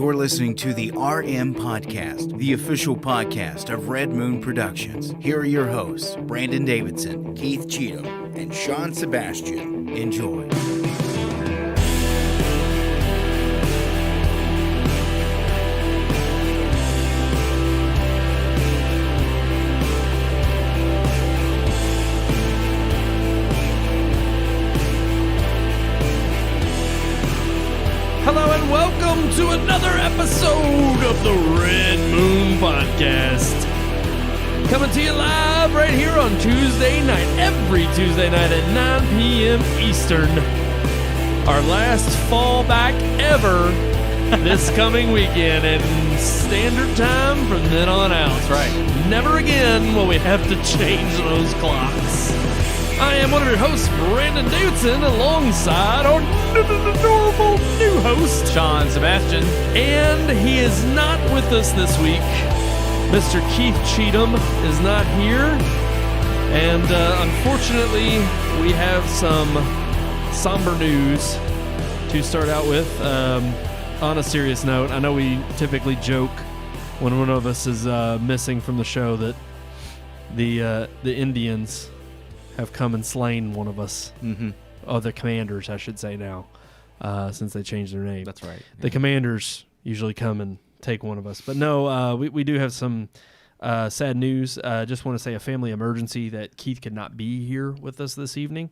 You're listening to the RMPodcast, the official podcast of Red Moon Productions. Here are your hosts, Brandon Davidson, Keith Cheatham, and Sean Sebastian. Enjoy. Hello and welcome to another episode of the Red Moon Podcast. Coming to you live right here on Tuesday night, every Tuesday night at 9 p.m. Eastern. Our last fallback ever this coming weekend and standard time from then on out. That's right. Never again will we have to change those clocks. I am one of your hosts, Brandon Davidson, alongside our normal new host, Sean Sebastian. and he is not with us this week. Mr. Keith Cheatham is not here, and unfortunately, we have some somber news to start out with. On a serious note, I know we typically joke when one of us is missing from the show that the Indians have come and slain one of us. Mm-hmm. Oh, the Commanders, I should say now, since they changed their name. That's right. The Commanders usually come and take one of us. But no, we do have some sad news. Just want to say a family emergency that Keith could not be here with us this evening.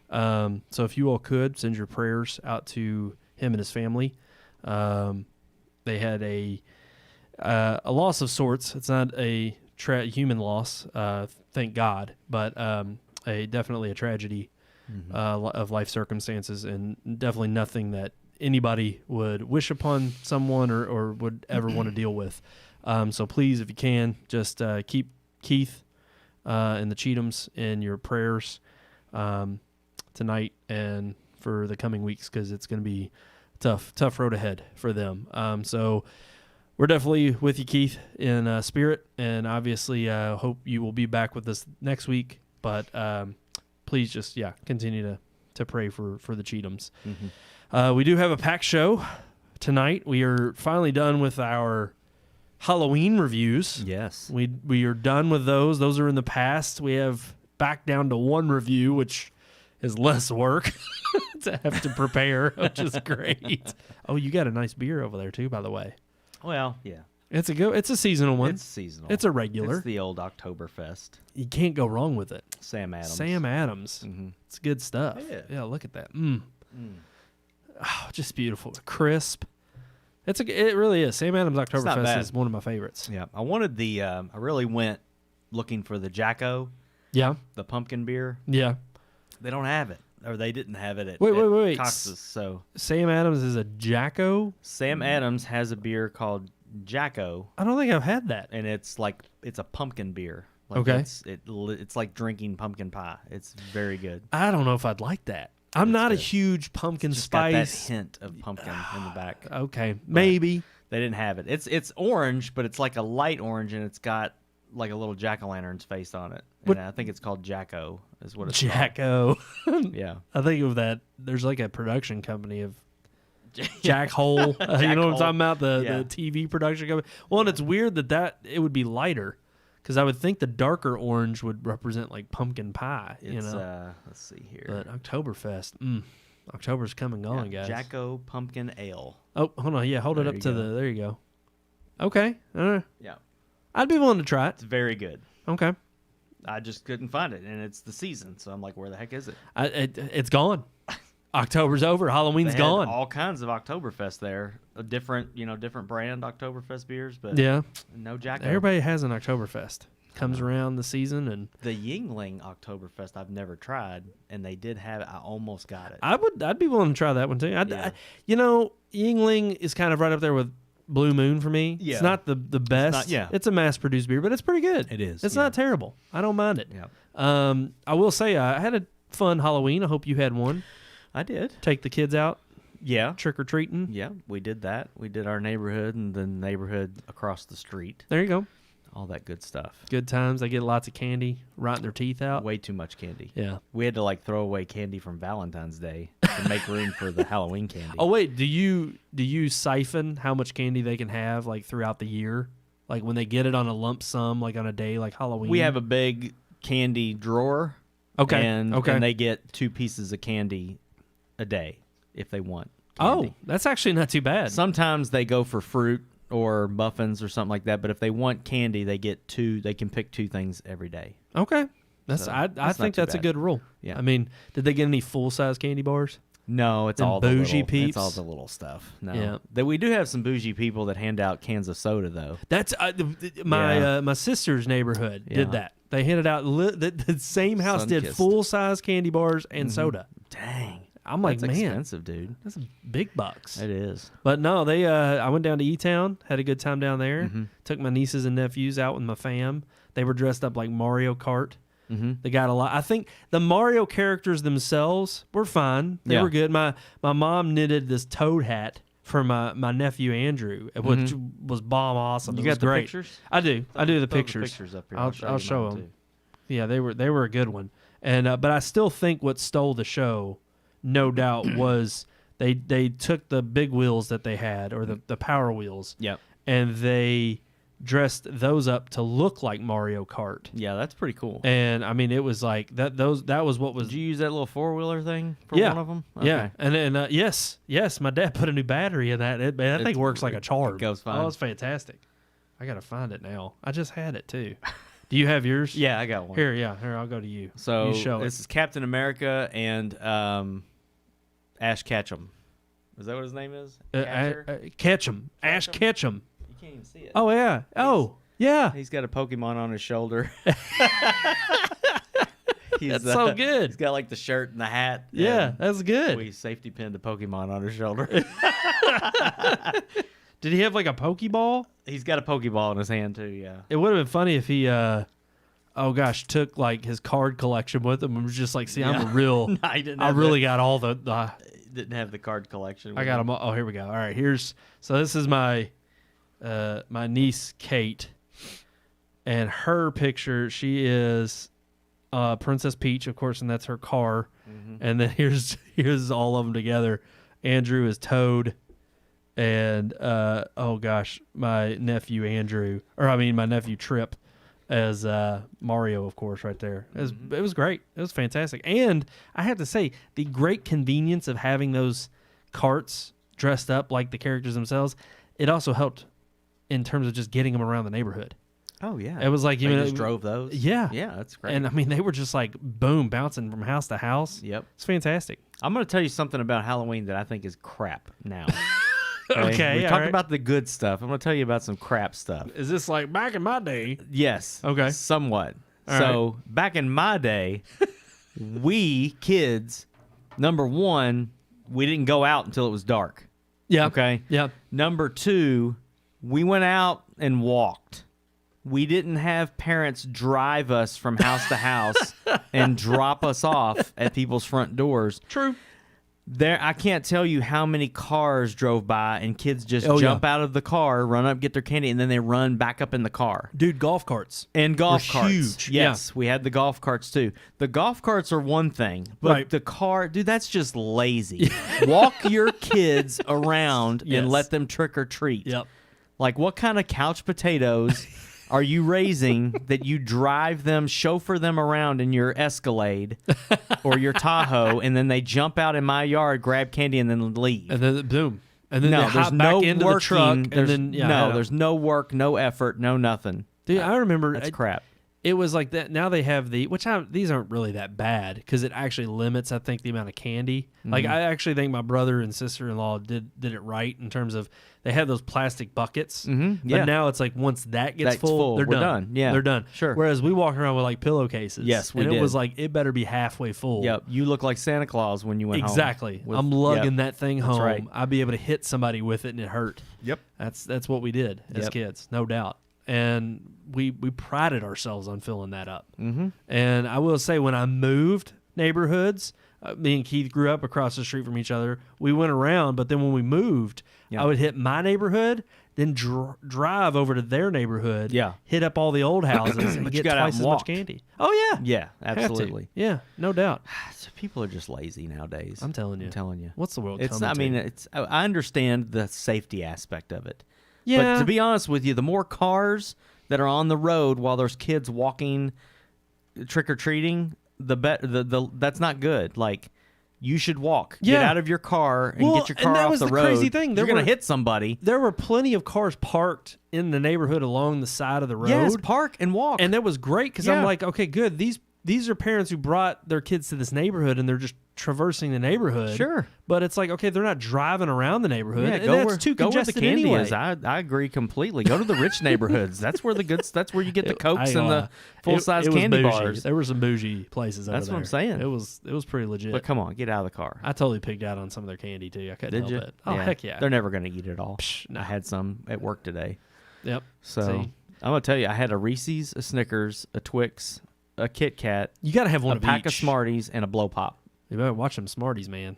So if you all could, send your prayers out to him and his family. They had a loss of sorts. It's not a human loss, thank God, but definitely a tragedy of life circumstances, and definitely nothing that anybody would wish upon someone or would ever want to deal with. So please, if you can, just keep Keith and the Cheathams in your prayers tonight and for the coming weeks, because it's going to be tough road ahead for them. So we're definitely with you, Keith, in spirit, and obviously hope you will be back with us next week. But please just, continue to pray for the Cheathams. Mm-hmm. We do have a packed show tonight. We are finally done with our Halloween reviews. Yes. We are done with those. Those are in the past. We have back down to one review, which is less work to have to prepare, which is great. Oh, you got a nice beer over there too, by the way. Well, yeah. It's a seasonal one. It's seasonal. It's a regular. It's the old Oktoberfest. You can't go wrong with it. Sam Adams. Mm-hmm. It's good stuff. Yeah, look at that. Oh, just beautiful. Crisp. It really is. Sam Adams Oktoberfest is one of my favorites. Yeah. I wanted I really went looking for the Jacko. Yeah. The pumpkin beer. Yeah. They don't have it. Or they didn't have it at wait. Cox's, so Sam Adams is a Jacko? Sam Adams has a beer called Jacko. I don't think I've had that. And it's a pumpkin beer. Okay. It's like drinking pumpkin pie. It's very good. I don't know if I'd like that. I'm not good. A huge pumpkin It's just spice. got that hint of pumpkin in the back. Okay, maybe. They didn't have it. It's orange, but it's like a light orange, and it's got like a little jack-o'-lantern's face on it. And I think it's called Jacko is what it's Jacko. called. Yeah. I think of that. There's like a production company of Jack Hole. Jack you know what I'm Hole. talking about? The TV production company. Well, and it's weird that it would be lighter, because I would think the darker orange would represent like pumpkin pie. Let's see here. But Oktoberfest. October's come and gone, guys. Jacko Pumpkin Ale. Oh, hold on. Yeah, hold it There up you to go. there you go. Okay. Yeah. I'd be willing to try it. It's very good. Okay. I just couldn't find it, and it's the season, so I'm like, where the heck is it? It's gone. October's over. Halloween's They gone. had all kinds of Oktoberfest there. A different brand Oktoberfest beers, but no Jacko. Everybody has an Oktoberfest. Comes around the season, and The Yingling Oktoberfest I've never tried, and they did have it. I almost got it. I'd be willing to try that one too. Yingling is kind of right up there with Blue Moon for me. Yeah. It's not the best. It's a mass-produced beer, but it's pretty good. It is. It's not terrible. I don't mind it. Yeah. I will say I had a fun Halloween. I hope you had one. I did. Take the kids out. Yeah. Trick-or-treating. Yeah, we did that. We did our neighborhood and the neighborhood across the street. There you go. All that good stuff. Good times. They get lots of candy, rotting their teeth out. Way too much candy. Yeah. We had to like throw away candy from Valentine's Day to make room for the Halloween candy. Oh wait, do you siphon how much candy they can have like throughout the year? Like when they get it on a lump sum, like on a day like Halloween. We have a big candy drawer. Okay. And okay. and they get 2 pieces of candy a day if they want Oh, candy. that's actually not too bad. Sometimes they go for fruit or muffins or something like that, but if they want candy, they get 2. They can pick 2 things every day. Okay. That's So, I that's think not too that's a bad. good rule. Yeah. I mean, did they get any full size candy bars? No, it's Them all the bougie little, peeps? It's all the little stuff. No, Yeah. We do have some bougie people that hand out cans of soda though. That's my Yeah. my sister's neighborhood Yeah. did that. They handed out the same house did Sun-kissed. full size candy bars and soda. Dang, I'm like, that's man, expensive, dude. that's big bucks. It is. But no, they I went down to E-Town, had a good time down there. Mm-hmm. Took my nieces and nephews out with my fam. They were dressed up like Mario Kart. Mm-hmm. They got a lot. I think the Mario characters themselves were fine. They Yeah. were good. My mom knitted this Toad hat for my nephew Andrew, which was bomb awesome. You It got was the great. pictures? I do. I do the Throw pictures. pictures up here. I'll you show mine, them. too. Yeah, they were a good one. And but I still think what stole the show, no doubt, was they took the big wheels that they had, or the Power Wheels, Yep. and they dressed those up to look like Mario Kart. Yeah, that's pretty cool. And I mean, it was like that. That was what was. Did you use that little 4-wheeler thing for Yeah. one of them? Yeah, and then yes, my dad put a new battery in that. That thing works like a charm. It goes fine. Oh, it's fantastic. I gotta find it now. I just had it too. Do you have yours? Yeah, I got one. Here, I'll go to you. So you show this it. is Captain America and Ash Ketchum. Is that what his name is? Catcher? Ketchum. Ash Ketchum. You can't even see it. Oh yeah. Oh yeah. He's got a Pokemon on his shoulder. That's so good. He's got like the shirt and the hat. Yeah, and that's good. we safety pinned the Pokemon on his shoulder. Did he have like a Pokeball? He's got a Pokeball in his hand too. Yeah. It would have been funny if he, took like his card collection with him and was just like, see, I'm a real. No, he didn't I have really got all the. didn't have the card collection. I got them. Oh, here we go. All right, so this is my niece Kate, and her picture. She is Princess Peach, of course, and that's her car. Mm-hmm. And then here's all of them together. Andrew is Toad, and my nephew Trip as Mario, of course, right there. It was great. It was fantastic. And I have to say, the great convenience of having those carts dressed up like the characters themselves, it also helped in terms of just getting them around the neighborhood. Oh yeah. It was like They just drove those. Yeah. Yeah, that's great. And I mean, they were just like boom, bouncing from house to house. Yep. It's fantastic. I'm going to tell you something about Halloween that I think is crap now. Okay, We all talked right. about the good stuff. I'm going to tell you about some crap stuff. Is this like back in my day? Yes. Okay. Somewhat. All So back in my day, we kids, number one, we didn't go out until it was dark. Yeah. Okay. Yeah. Number two, we went out and walked. We didn't have parents drive us from house to house and drop us off at people's front doors. True. I can't tell you how many cars drove by and kids just jump out of the car, run up, get their candy, and then they run back up in the car. Dude, golf carts. And golf They're carts. huge. Yes, we had the golf carts too. The golf carts are one thing, but Right. the car, dude, that's just lazy. Walk your kids around Yes. and let them trick or treat. Yep. Like, what kind of couch potatoes are you raising that you drive them, chauffeur them around in your Escalade or your Tahoe, and then they jump out in my yard, grab candy, and then leave? And then boom. And then No, they there's hop back no into working. the truck. And There's, then I no, know. there's no work, no effort, no nothing. Dude, I remember That's crap. it was like that. Now they have these aren't really that bad because it actually limits, I think, the amount of candy. Like I actually think my brother and sister-in-law did it right in terms of they have those plastic buckets. Mm-hmm. Yeah. But now it's like once that gets That's full, they're we're done. done. Yeah. They're done. Sure. Whereas we walk around with like pillowcases. Yes, we and did. it was like it better be halfway full. Yep. You look like Santa Claus when you went home. Exactly. with- I'm lugging yep. that thing home. right. I'd be able to hit somebody with it and it hurt. Yep. That's what we did as Yep. kids, no doubt. And we prided ourselves on filling that up. Mm-hmm. And I will say, when I moved neighborhoods, me and Keith grew up across the street from each other. We went around, but then when we moved, Yeah. I would hit my neighborhood. then drive over to their neighborhood, Yeah. hit up all the old houses, and But you get got out twice and as much walked. candy. Oh yeah, Yeah, Have to. absolutely. Yeah, no doubt. People are just lazy nowadays. I'm telling you. What's the world It's coming not, to? it's I understand the safety aspect of it. Yeah. But to be honest with you, the more cars that are on the road while there's kids walking trick or treating, the that's not good. Like, you should walk. Yeah. Get out of your car and Well, get your car and that off was the the road. crazy thing. You're going to hit somebody. There were plenty of cars parked in the neighborhood along the side of the road. Yes, park and walk. And that was great because I'm Yeah. like, okay, good. These are parents who brought their kids to this neighborhood and they're just traversing the neighborhood. Sure. But it's like, okay, they're not driving around the neighborhood. Yeah, and go that's where, too go where the congested candy anyway. is. I agree completely. Go to the rich neighborhoods. That's where that's where you get the Cokes and the full-size It was candy bougie. bars. There were some bougie places over That's what I'm there. saying. It was pretty legit. But come on, get out of the car. I totally picked out on some of their candy too. I couldn't Did help you? it. Oh, heck yeah. They're never going to eat it all. no. I had some at work today. Yep. So See? I'm going to tell you, I had a Reese's, a Snickers, a Twix, a Kit Kat, You got to have one a of pack of each. Smarties, and a Blow Pop. You better watch them Smarties, man.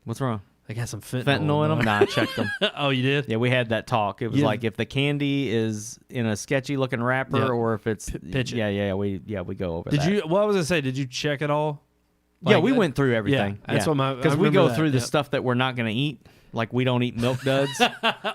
What's wrong? They got some fentanyl, Fentanyl in them? Nah, I checked them. Oh, you did? Yeah, we had that talk. It was Yeah. like if the candy is in a sketchy looking wrapper Yeah. or if it's pitch it. Yeah, we go over Did that. you? What was I say? Did you check it all? Yeah, Like, we went through everything. Yeah, that's what I because we remember go that, through the yep. stuff that we're not going to eat. Like we don't eat Milk Duds.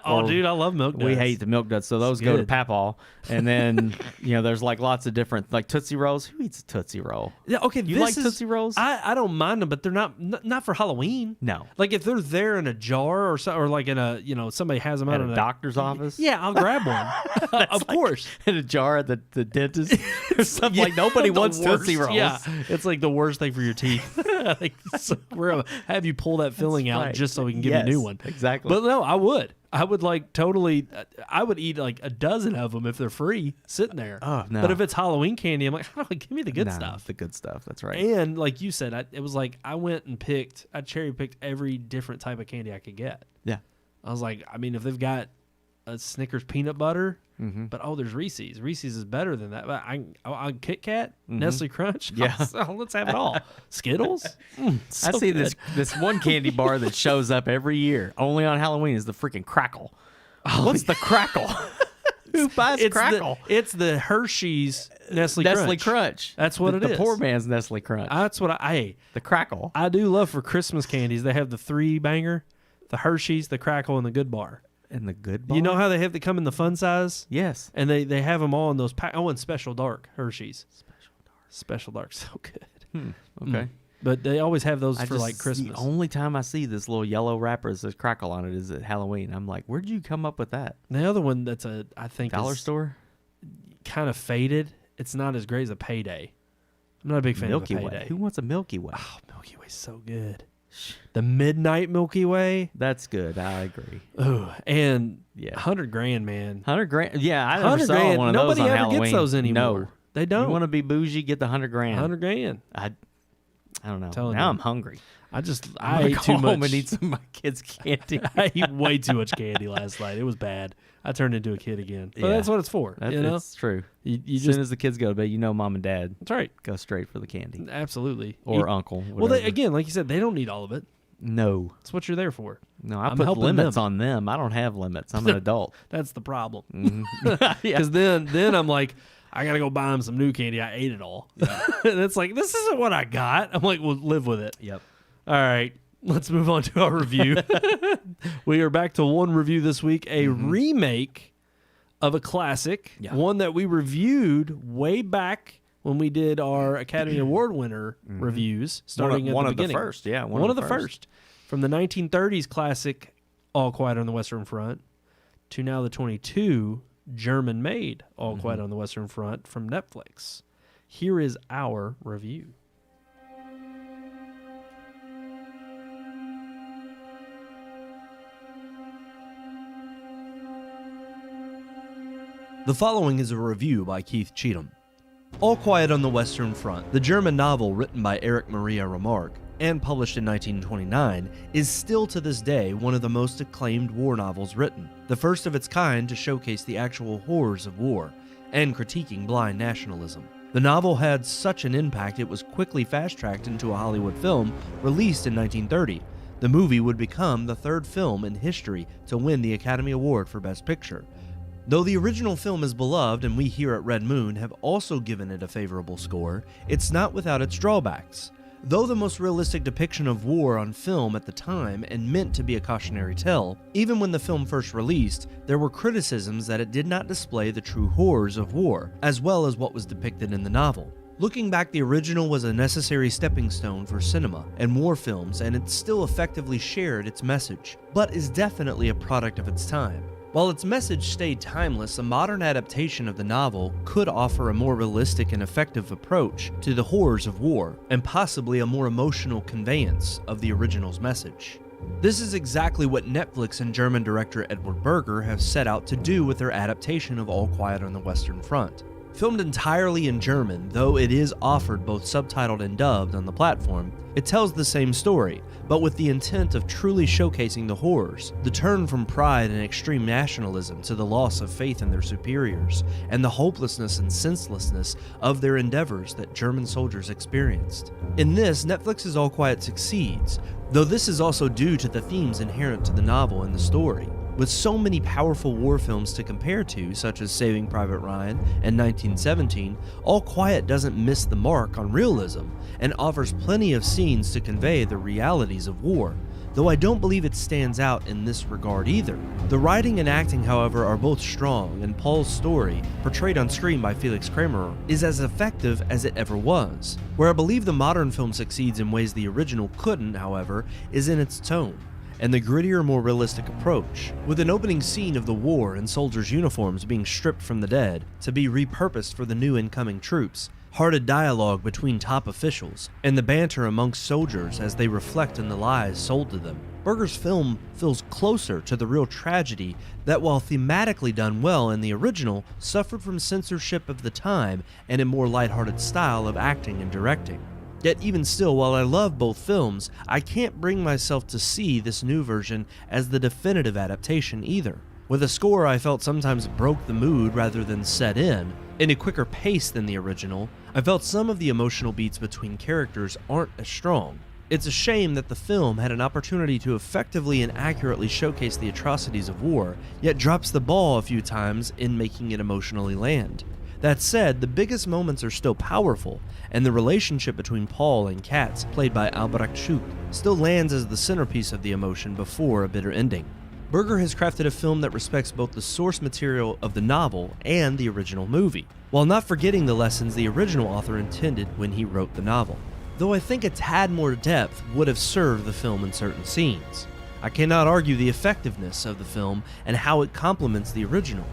Oh, or dude, I love Milk Duds. We hate the Milk Duds, so those go to good. Papaw. And then there's like lots of different like Tootsie Rolls. Who eats a Tootsie Roll? Yeah, okay, You this like is, Tootsie Rolls? I don't mind them, but they're not for Halloween. No. Like if they're there in a jar or so, or like in a somebody has them out At in a doctor's office? Yeah, I'll grab one. Of course. In a jar at the dentist or something. Like nobody The wants worst, Tootsie Rolls. Yeah, it's like the worst thing for your teeth. Like, so we're gonna have you pull that filling out right. just so we can give you Yes, a new one. exactly. But no, I would like totally. I would eat like a dozen of them if they're free, sitting there. Oh, no. But if it's Halloween candy, I'm like, give me the good No, stuff. The good stuff. That's right. And like you said, it was like I went and I cherry picked every different type of candy I could get. Yeah. I was like, I mean, if they've got a Snickers peanut butter, Mm-hmm. but there's Reese's. Reese's is better than that. But I Kit Kat, Nestle Crunch. Yeah. Let's have it all. Skittles. So I see good. this one candy bar that shows up every year, only on Halloween, is the freaking Crackle. What's the Crackle? Who buys Crackle? It's the Hershey's Nestle Crunch. That's what it The is. poor man's Nestle Crunch. That's what The Crackle. I do love for Christmas candies. They have the 3-banger, the Hershey's, the Crackle, and the Good Bar. And the Good Bar. You know how they come in the fun size? Yes. And they have them all in those packs. Oh, and Special Dark Hershey's. Special Dark, so good. Okay. But they always have those I for just- like Christmas. The only time I see this little yellow wrapper that says Crackle on it is at Halloween. I'm like, where'd you come up with that? The other one that's I think Dollar is store? kind of faded. It's not as great as a Payday. I'm not a big fan Milky of a Way. Payday. Who wants a Milky Way? Oh, Milky Way's so good. The Midnight Milky Way. That's good. I agree. Ooh, and Yeah. 100 grand, man. 100 grand. Yeah, I never 100 saw grand. one of Nobody those on ever Halloween. gets those anymore. No. They don't. You want to be bougie, get the 100 grand. 100 grand. I don't know. Telling Now you. I'm hungry. I I'm gonna ate go too home much. and eat some of my kids' candy. I ate way too much candy last night. It was bad. I turned into a kid again. But Yeah. that's what it's for. That's, you know, It's true. you As just soon as the kids go to bed, mom and dad that's right. go straight for the candy. Absolutely. Or Eat- uncle. well, whatever. again, like you said, they don't need all of it. No. That's what you're there for. No, I I'm put helping limits them. on them. I don't have limits. I'm an adult. That's the problem. Yeah. Because then I'm like, I gotta go buy them some new candy. I ate it all. And it's like, this isn't what I got. I'm like, well, live with it. Yep. All right, let's move on to our review. We are back to one review this week, a remake of a classic, one that we reviewed way back when we did our Academy Award winner reviews, starting one at the of the beginning. first, yeah, One of the first. From the 1930s classic All Quiet on the Western Front to now the 22 German-made All Quiet on the Western Front from Netflix. Here is our review. The following is a review by Keith Cheatham. All Quiet on the Western Front, the German novel written by Erich Maria Remarque and published in 1929, is still to this day one of the most acclaimed war novels written, the first of its kind to showcase the actual horrors of war and critiquing blind nationalism. The novel had such an impact it was quickly fast-tracked into a Hollywood film released in 1930, The movie would become the third film in history to win the Academy Award for Best Picture. Though the original film is beloved and we here at Red Moon have also given it a favorable score, it's not without its drawbacks. Though the most realistic depiction of war on film at the time and meant to be a cautionary tale, even when the film first released, there were criticisms that it did not display the true horrors of war, as well as what was depicted in the novel. Looking back, the original was a necessary stepping stone for cinema and war films, and it still effectively shared its message, but is definitely a product of its time. While its message stayed timeless, a modern adaptation of the novel could offer a more realistic and effective approach to the horrors of war, and possibly a more emotional conveyance of the original's message. This is exactly what Netflix and German director Edward Berger have set out to do with their adaptation of All Quiet on the Western Front. Filmed entirely in German, though it is offered both subtitled and dubbed on the platform, it tells the same story, but with the intent of truly showcasing the horrors, the turn from pride and extreme nationalism to the loss of faith in their superiors, and the hopelessness and senselessness of their endeavors that German soldiers experienced. In this, Netflix's All Quiet succeeds, though this is also due to the themes inherent to the novel and the story. With so many powerful war films to compare to, such as Saving Private Ryan and 1917, All Quiet doesn't miss the mark on realism and offers plenty of scenes to convey the realities of war, though I don't believe it stands out in this regard either. The writing and acting, however, are both strong, and Paul's story, portrayed on screen by Felix Kramer, is as effective as it ever was. Where I believe the modern film succeeds in ways the original couldn't, however, is in its tone and the grittier, more realistic approach, with an opening scene of the war and soldiers' uniforms being stripped from the dead to be repurposed for the new incoming troops, hearted dialogue between top officials, and the banter amongst soldiers as they reflect on the lies sold to them. Berger's film feels closer to the real tragedy that, while thematically done well in the original, suffered from censorship of the time and a more lighthearted style of acting and directing. Yet even still, while I love both films, I can't bring myself to see this new version as the definitive adaptation either. With a score I felt sometimes broke the mood rather than set in a quicker pace than the original, I felt some of the emotional beats between characters aren't as strong. It's a shame that the film had an opportunity to effectively and accurately showcase the atrocities of war, yet drops the ball a few times in making it emotionally land. That said, the biggest moments are still powerful, and the relationship between Paul and Katz, played by Albrecht Schuch, still lands as the centerpiece of the emotion before a bitter ending. Berger has crafted a film that respects both the source material of the novel and the original movie, while not forgetting the lessons the original author intended when he wrote the novel. Though I think a tad more depth would have served the film in certain scenes. I cannot argue the effectiveness of the film and how it complements the original.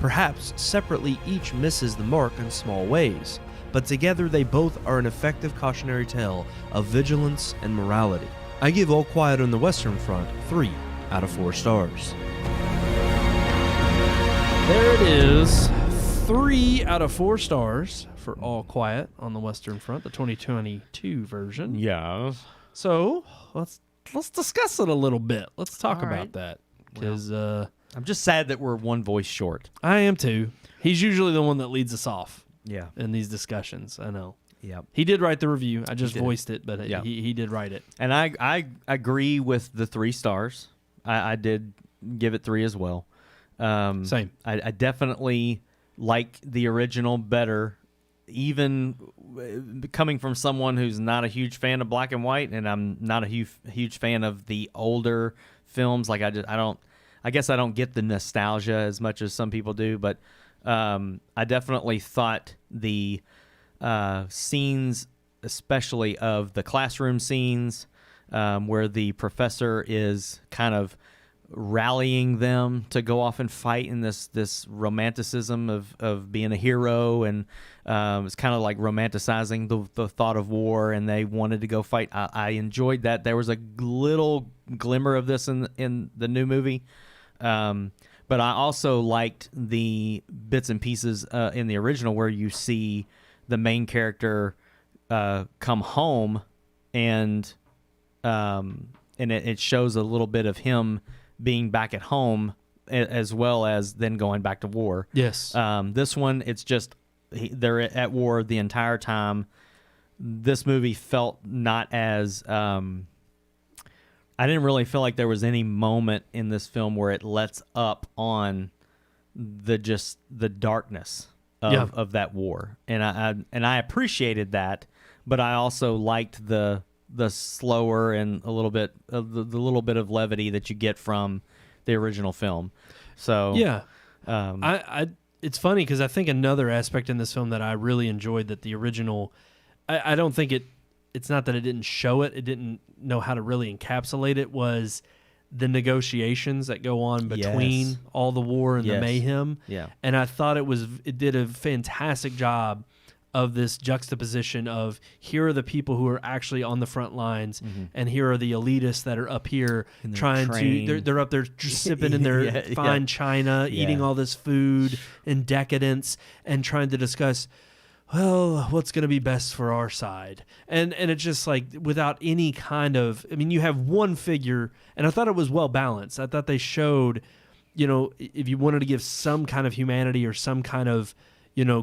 Perhaps separately each misses the mark in small ways, but together they both are an effective cautionary tale of vigilance and morality. I give All Quiet on the Western Front 3 out of 4 stars. There it is. 3 out of 4 stars for All Quiet on the Western Front, the 2022 version. Yeah. So let's discuss it a little bit. Let's talk All right. about that, because I'm just sad that we're one voice short. I am too. He's usually the one that leads us off Yeah. in these discussions. I know. Yep. He did write the review. I just did. voiced it, but Yeah. he did write it. And I agree with the 3 stars. I did give it 3 as well. Same. I definitely like the original better, even coming from someone who's not a huge fan of black and white, and I'm not a huge fan of the older films. Like I guess I don't get the nostalgia as much as some people do, but I definitely thought the scenes, especially of the classroom scenes, where the professor is kind of rallying them to go off and fight in this romanticism of being a hero, and it's kind of like romanticizing the thought of war, and they wanted to go fight. I enjoyed that. There was a little glimmer of this in the new movie, but I also liked the bits and pieces in the original where you see the main character come home, and it shows a little bit of him being back at home as well as then going back to war. Yes. This one, it's just they're at war the entire time. This movie felt not as I didn't really feel like there was any moment in this film where it lets up on the darkness of that war, and I appreciated that, but I also liked the slower and a little bit of the little bit of levity that you get from the original film. So yeah, it's funny because I think another aspect in this film that I really enjoyed that the original, I don't think it's not that it didn't show it didn't know how to really encapsulate it, was the negotiations that go on between all the war and the mayhem. Yeah. And I thought it did a fantastic job of this juxtaposition of here are the people who are actually on the front lines, and here are the elitists that are up here trying to, they're up there just sipping in their fine china, eating all this food and decadence, and trying to discuss, well, what's going to be best for our side? And it's just like without any kind of, I mean, you have one figure, and I thought it was well balanced. I thought they showed, if you wanted to give some kind of humanity or some kind of,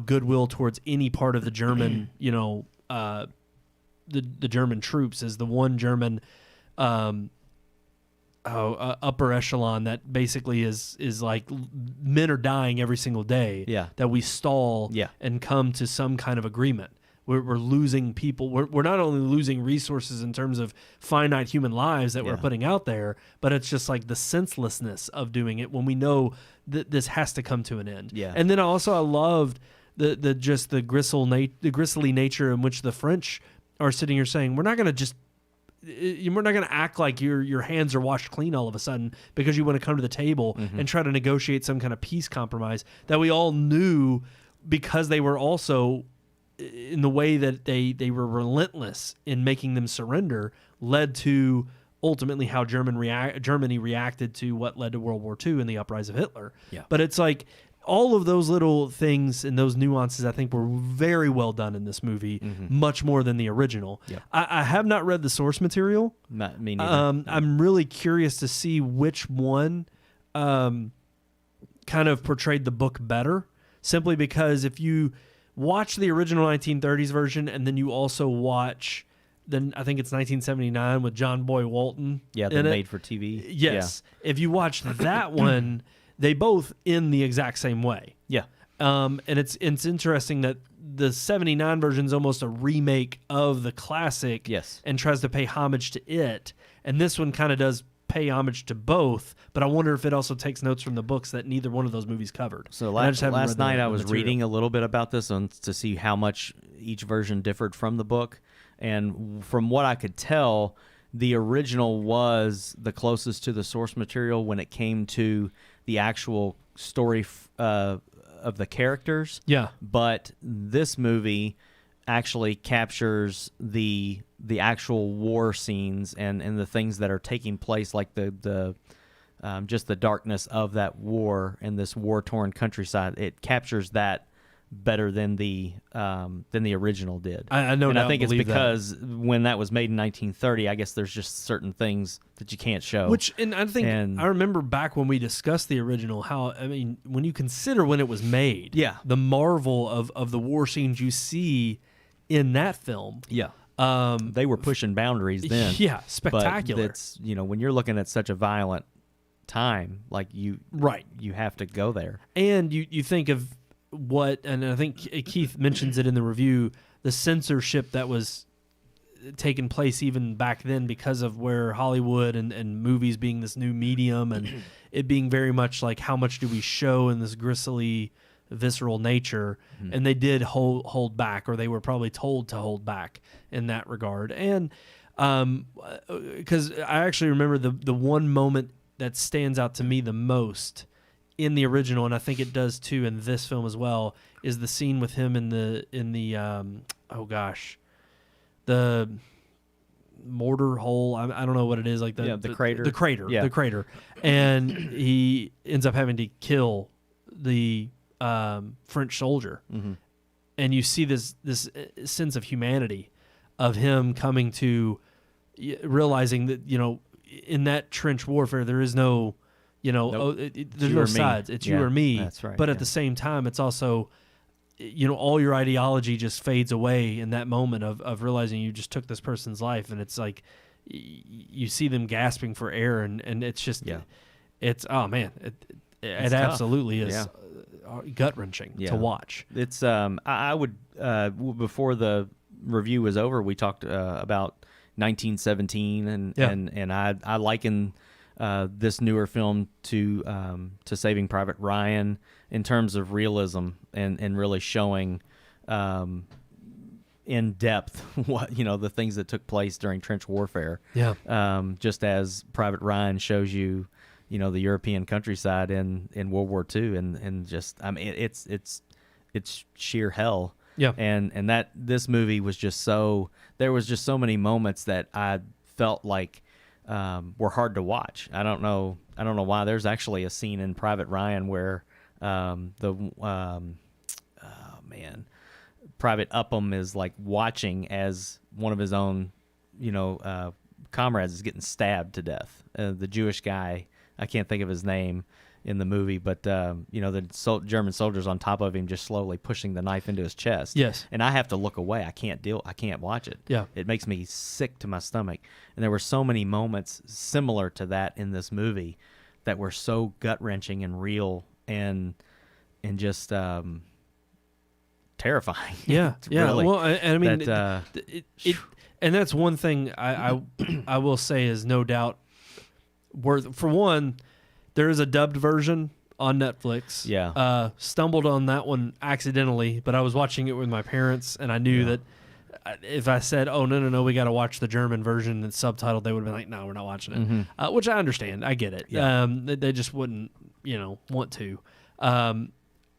goodwill towards any part of the German, the German troops, as the one German upper echelon that basically is like men are dying every single day, that we stall and come to some kind of agreement. We're losing people. We're not only losing resources in terms of finite human lives that we're putting out there, but it's just like the senselessness of doing it when we know that this has to come to an end. Yeah. And then I loved the gristly nature in which the French are sitting here saying, we're not going to act like your hands are washed clean all of a sudden because you want to come to the table and try to negotiate some kind of peace compromise that we all knew, because they were also, in the way that they were relentless in making them surrender, led to ultimately how Germany reacted to what led to World War II and the uprise of Hitler. Yeah. But it's like all of those little things and those nuances I think were very well done in this movie, much more than the original. Yeah. I have not read the source material. Not me neither. I'm really curious to see which one kind of portrayed the book better, simply because if you watch the original 1930s version and then you also watch, then I think it's 1979 with John Boy Walton. Yeah, the made for TV. Yes. Yeah. If you watch that one, they both end the exact same way. Yeah. And it's interesting that the 79 version is almost a remake of the classic, and tries to pay homage to it. And this one kind of does pay homage to both, but I wonder if it also takes notes from the books that neither one of those movies covered. So last night I was reading a little bit about this to see how much each version differed from the book, and from what I could tell, the original was the closest to the source material when it came to the actual story of the characters. Yeah. But this movie actually captures the actual war scenes and the things that are taking place, like the just the darkness of that war and this war-torn countryside. It captures that better than the original did. I know, and I think it's because when that was made in 1930, I guess there's just certain things that you can't show. I remember back when we discussed the original, when you consider when it was made, the marvel of the war scenes you see in that film, they were pushing boundaries then. Yeah, spectacular. But it's, when you're looking at such a violent time, like you have to go there. And you think of what, and I think Keith mentions it in the review, the censorship that was taking place even back then because of where Hollywood and movies being this new medium and it being very much like how much do we show in this gristly, visceral nature, and they did hold back, or they were probably told to hold back in that regard. And because I actually remember the one moment that stands out to me the most in the original, and I think it does too in this film as well, is the scene with him in the the mortar hole. I don't know what it is, like the crater. The crater. And he ends up having to kill the French soldier. And you see this sense of humanity of him coming to realizing that, in that trench warfare, there is no, there's no sides. It's you or me. That's right. But at the same time, it's also, all your ideology just fades away in that moment of realizing you just took this person's life. And it's like, you see them gasping for air, and it's just it's oh man, it tough. Absolutely is gut wrenching to watch. It's I would before the review was over, we talked about 1917, and I liken this newer film to Saving Private Ryan in terms of realism and really showing in depth what the things that took place during trench warfare. Just as Private Ryan shows you the European countryside in World War II, and just it's sheer hell. And that this movie was just there was just so many moments that I felt like were hard to watch. I don't know why. There's actually a scene in Private Ryan where Private Upham is like watching as one of his own comrades is getting stabbed to death. The Jewish guy, I can't think of his name in the movie, but the German soldiers on top of him just slowly pushing the knife into his chest. Yes. And I have to look away. I can't watch it. Yeah. It makes me sick to my stomach. And there were so many moments similar to that in this movie that were so gut-wrenching and real and just terrifying. Yeah. Really, well, I mean, that, and that's one thing I will say is no doubt worth. For one, there is a dubbed version on Netflix. Yeah. Stumbled on that one accidentally, but I was watching it with my parents, and I knew that if I said, "Oh no, we got to watch the German version and subtitled," they would have been like, "No, we're not watching it." Mm-hmm. Which I understand. I get it. Yeah. They just wouldn't, want to.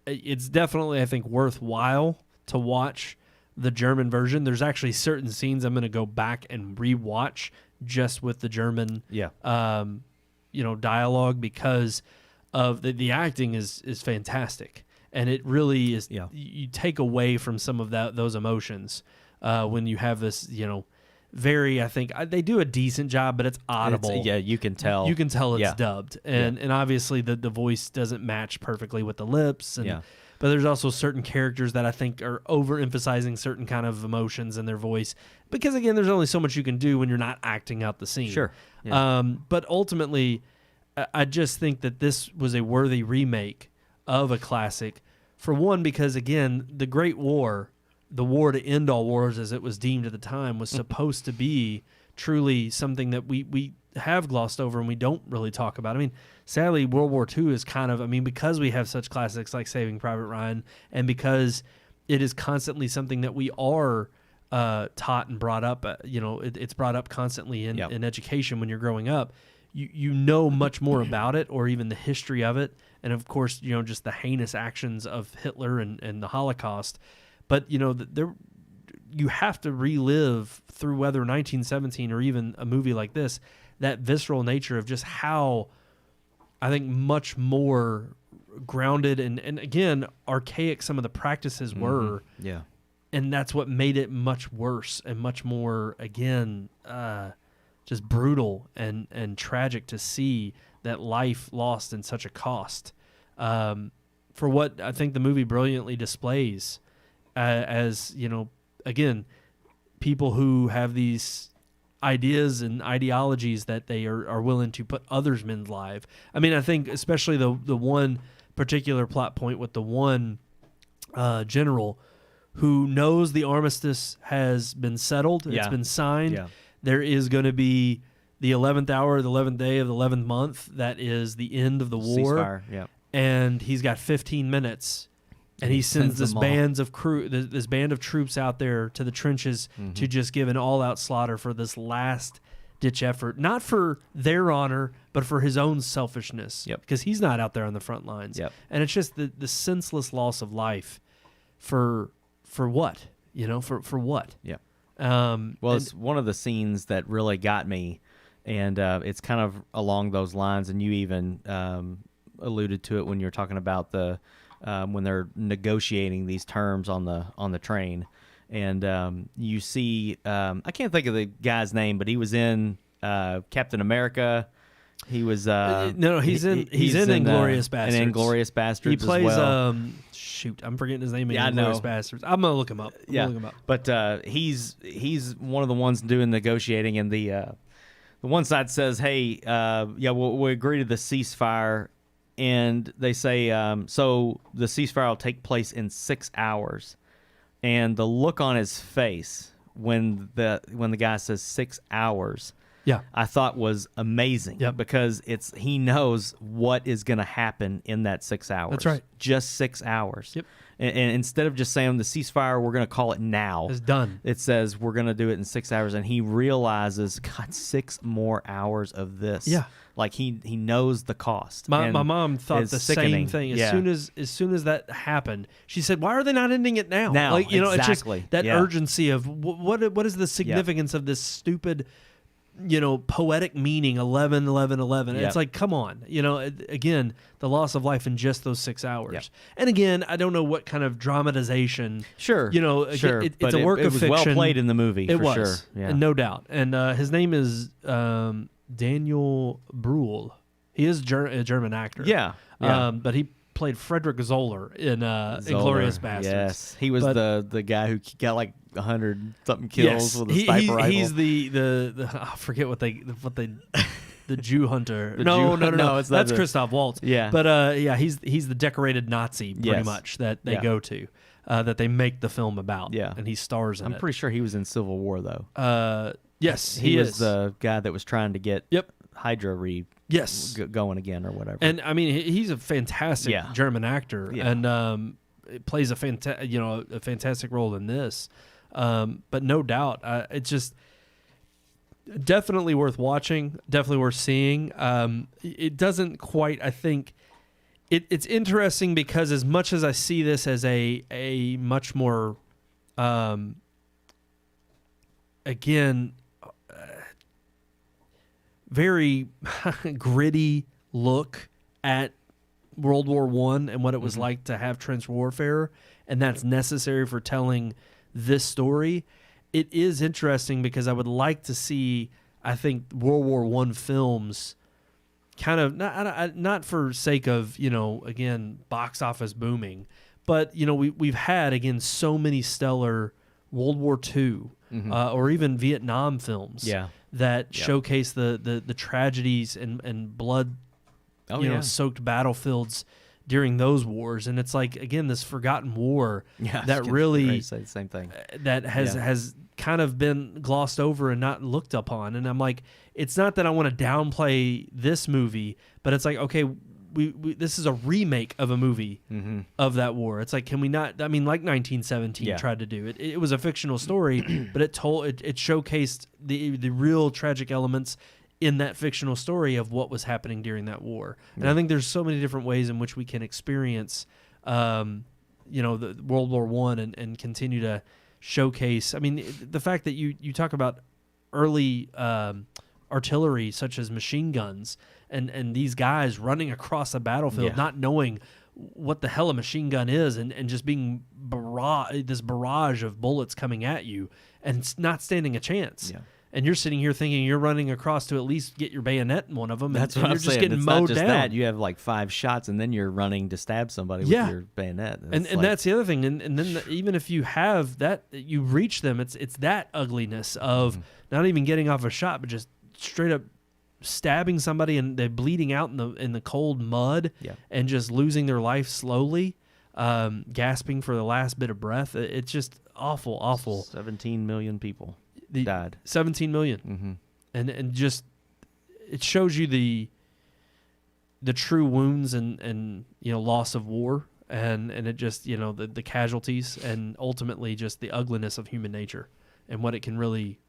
It's definitely, I think, worthwhile to watch the German version. There's actually certain scenes I'm going to go back and rewatch just with the German, dialogue, because of the acting is fantastic, and it really is. Yeah. You take away from some of those emotions when you have this, very. I think they do a decent job, but it's audible. You can tell. You can tell it's dubbed, and obviously the voice doesn't match perfectly with the lips. But there's also certain characters that I think are overemphasizing certain kind of emotions in their voice, because again, there's only so much you can do when you're not acting out the scene. Sure. Yeah. But ultimately, I just think that this was a worthy remake of a classic. For one, because again, the Great War, the war to end all wars as it was deemed at the time, was supposed to be truly something that we have glossed over and we don't really talk about. I mean, sadly, World War II is kind of, because we have such classics like Saving Private Ryan, and because it is constantly something that we are taught and brought up, it's brought up constantly in education when you're growing up. You know much more about it, or even the history of it, and of course, just the heinous actions of Hitler and the Holocaust. But you have to relive through whether 1917 or even a movie like this, that visceral nature of just how, I think, much more grounded and again archaic some of the practices were. Yeah. And that's what made it much worse and much more, again, just brutal and tragic to see that life lost in such a cost. For what I think the movie brilliantly displays as, again, people who have these ideas and ideologies that they are willing to put others' men's lives. I think especially the one particular plot point with the one general who knows the armistice has been settled, it's been signed. Yeah. There is going to be the 11th hour, the 11th day of the 11th month. That is the end of the war. Ceasefire, yeah. And he's got 15 minutes. And he sends this band of troops out there to the trenches to just give an all-out slaughter for this last-ditch effort, not for their honor, but for his own selfishness. Yep. Because he's not out there on the front lines. Yep. And it's just the senseless loss of life for what? For what? Yeah. It's one of the scenes that really got me, and it's kind of along those lines. And you even alluded to it when you were talking about the. When they're negotiating these terms on the train, and you see, I can't think of the guy's name, but he was in Captain America. He was he's in Inglourious Bastards. In Inglourious Bastards, he plays as well. I'm forgetting his name. Yeah, Inglourious Bastards. I'm gonna look him up. But he's one of the ones doing negotiating, and one side says, "Hey, yeah, we'll agree to the ceasefire," and they say, "So the ceasefire will take place in 6 hours." And the look on his face when the guy says 6 hours, Yeah. I thought was amazing. Yep. Because he knows what is going to happen in that 6 hours. That's right. Just 6 hours. Yep. And instead of just saying the ceasefire, we're going to call it now. It's done. It says we're going to do it in 6 hours, and he realizes, God, 6 more hours of this. Yeah. Like he knows the cost. My And mom thought it's the sickening. same thing. Yeah. As soon as that happened, she said, "Why are they not ending it now?" Now, like exactly. It's just that Yeah. urgency of what is the significance of this stupid, poetic meaning 11, 11, 11. Yep. It's like, come on, again, the loss of life in just those 6 hours. Yep. And again, I don't know what kind of dramatization. Sure. Sure. It's but a work it of was fiction. well played in the movie. It for was, sure. Yeah. no doubt. And his name is Daniel Bruhl. He is a German actor. Yeah. Yeah. But he played Frederick Zoller in Inglourious Bastards. Yes, he was But- the guy who got like 100 something kills with a sniper rifle. He's the I forget what they the Jew hunter. The No, it's not that's the- Christoph Waltz. Yeah. But he's the decorated Nazi pretty Yes. much that they Yeah. go to, that they make the film about. Yeah. and he stars in I'm it. pretty sure he was in Civil War though. Yes, he was is. the guy that was trying to get Yep. Hydra Yes. going again or whatever. And I mean, he's a fantastic Yeah. German actor, Yeah. and it plays a fantastic role in this. But no doubt, it's just definitely worth watching, definitely worth seeing. It doesn't quite, I think. It's interesting because as much as I see this as a much more, again, very gritty look at World War I and what it was like to have trench warfare, and that's necessary for telling this story. It is interesting because I would like to see, I think, World War I films kind of, not for sake of, again, box office booming, but, we've had, again, so many stellar World War II or even Vietnam films Yeah. that showcase the tragedies and blood, soaked battlefields during those wars. And it's like, again, this forgotten war that really say the same thing. that has kind of been glossed over and not looked upon. And I'm like, it's not that I want to downplay this movie, but it's like, okay, we this is a remake of a movie of that war. It's like, can we not? I mean, like 1917 tried to do it. It was a fictional story, but it showcased the real tragic elements in that fictional story of what was happening during that war. And I think there's so many different ways in which we can experience, the World War I and continue to showcase. I mean, the fact that you talk about early artillery such as machine guns and these guys running across a battlefield not knowing what the hell a machine gun is and just being this barrage of bullets coming at you and not standing a chance. Yeah. And you're sitting here thinking you're running across to at least get your bayonet in one of them. That's and what you're I'm just saying. getting It's mowed not just down. that. You have like 5 shots, and then you're running to stab somebody with your bayonet. And that's the other thing. And then even if you have that, you reach them, it's that ugliness of not even getting off a shot, but just straight up stabbing somebody and they're bleeding out in the cold mud and just losing their life slowly, gasping for the last bit of breath. It's just awful. 17 million people died. 17 million. And just it shows you the true wounds and loss of war and it just the casualties and ultimately just the ugliness of human nature and what it can really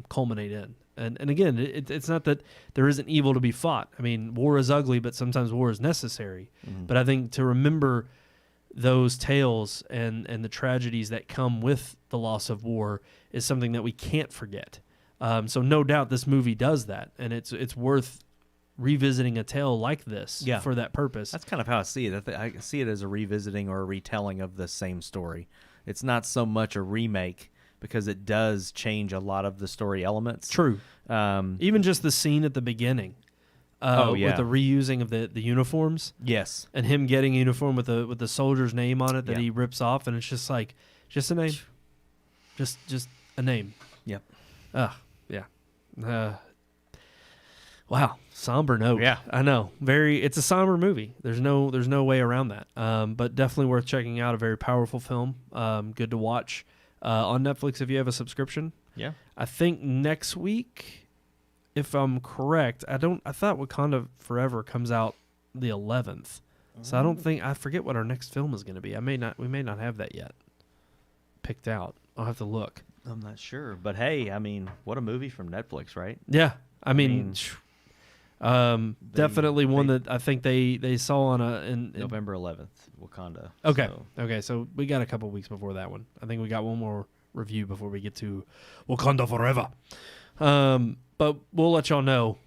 culminate in. And again, it's not that there isn't evil to be fought. I mean, war is ugly, but sometimes war is necessary. But I think to remember those tales and the tragedies that come with the loss of war is something that we can't forget. So no doubt this movie does that, and it's worth revisiting a tale like this for that purpose. That's kind of how I see it. I see it as a revisiting or a retelling of the same story. It's not so much a remake because it does change a lot of the story elements. True. Even just the scene at the beginning. With the reusing of the uniforms. Yes. And him getting a uniform with the soldier's name on it that he rips off, and it's just like, just a name. Just a name. Yep. Yeah. Wow, somber note. Yeah. I know. It's a somber movie. There's no way around that. But definitely worth checking out. A very powerful film. Good to watch on Netflix if you have a subscription. Yeah. I think next week, if I'm correct, I thought Wakanda Forever comes out the 11th. So I forget what our next film is going to be. We may not have that yet picked out. I'll have to look. I'm not sure, but hey, I mean, what a movie from Netflix, right? Yeah. I mean definitely one that I think they saw on in November 11th, Wakanda. Okay. So. Okay, so we got a couple weeks before that one. I think we got one more review before we get to Wakanda Forever. But we'll let y'all know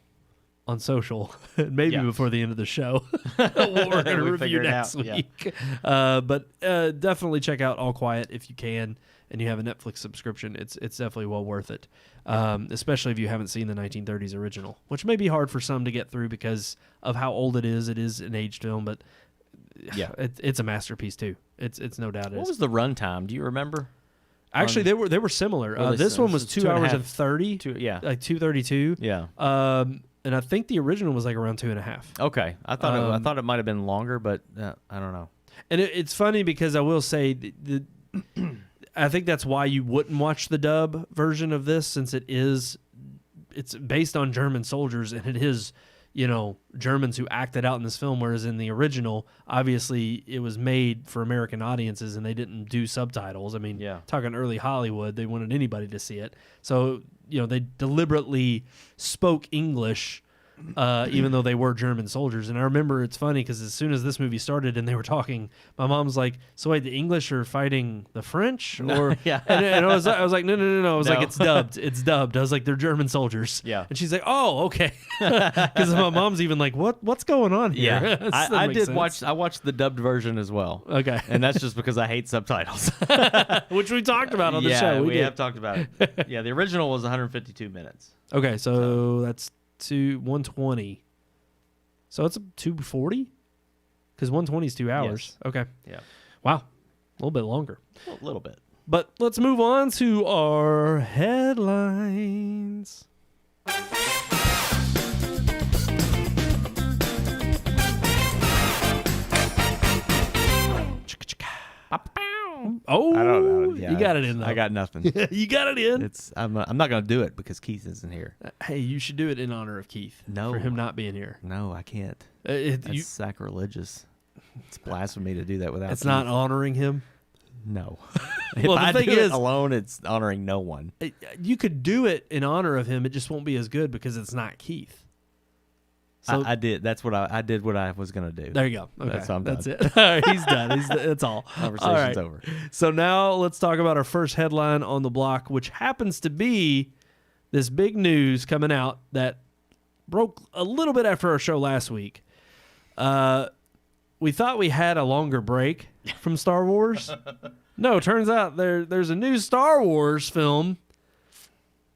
on social, maybe before the end of the show, what we're going to review next week. Yeah. But definitely check out All Quiet if you can, and you have a Netflix subscription. It's definitely well worth it, especially if you haven't seen the 1930s original, which may be hard for some to get through because of how old it is. It is an aged film, but it's a masterpiece too. It's no doubt. What was the runtime? Do you remember? Actually, they were similar. This one was 2 hours and 30. Like 2:32. Yeah. And I think the original was like around 2.5. Okay, I thought it might have been longer, but I don't know. And it's funny because I will say I think that's why you wouldn't watch the dub version of this, since it's based on German soldiers and it is, Germans who acted out in this film, whereas in the original, obviously it was made for American audiences and they didn't do subtitles. I mean, talking early Hollywood, they wanted anybody to see it. So, they deliberately spoke English even though they were German soldiers. And I remember it's funny because as soon as this movie started and they were talking, my mom's like, "So wait, the English are fighting the French?" Or and I was like, "No." I was like, "It's dubbed. It's dubbed." I was like, "They're German soldiers." Yeah. And she's like, "Oh, okay." Because my mom's even like, "What's going on here?" Yeah. I did watch. I watched the dubbed version as well. Okay. And that's just because I hate subtitles, which we talked about on the show. We have talked about it. Yeah, the original was 152 minutes. Okay, so that's 120. So it's 240? Because 120 is 2 hours. Yes. Okay. Yeah. Wow. A little bit longer. A little bit. But let's move on to our headlines. Oh, I don't know. Yeah, you got it in though. I got nothing. You got it in. I'm not going to do it because Keith isn't here. Hey, you should do it in honor of Keith. No, for him not being here. No, I can't. That's sacrilegious. It's blasphemy to do that without. It's Keith. Not honoring him. No. Well, if I do it alone, it's honoring no one. You could do it in honor of him. It just won't be as good because it's not Keith. So, I did. That's what I did. What I was gonna do. There you go. Okay, that's it. All right, he's done. That's all. Conversation's over. So now let's talk about our first headline on the block, which happens to be this big news coming out that broke a little bit after our show last week. We thought we had a longer break from Star Wars. No, turns out there's a new Star Wars film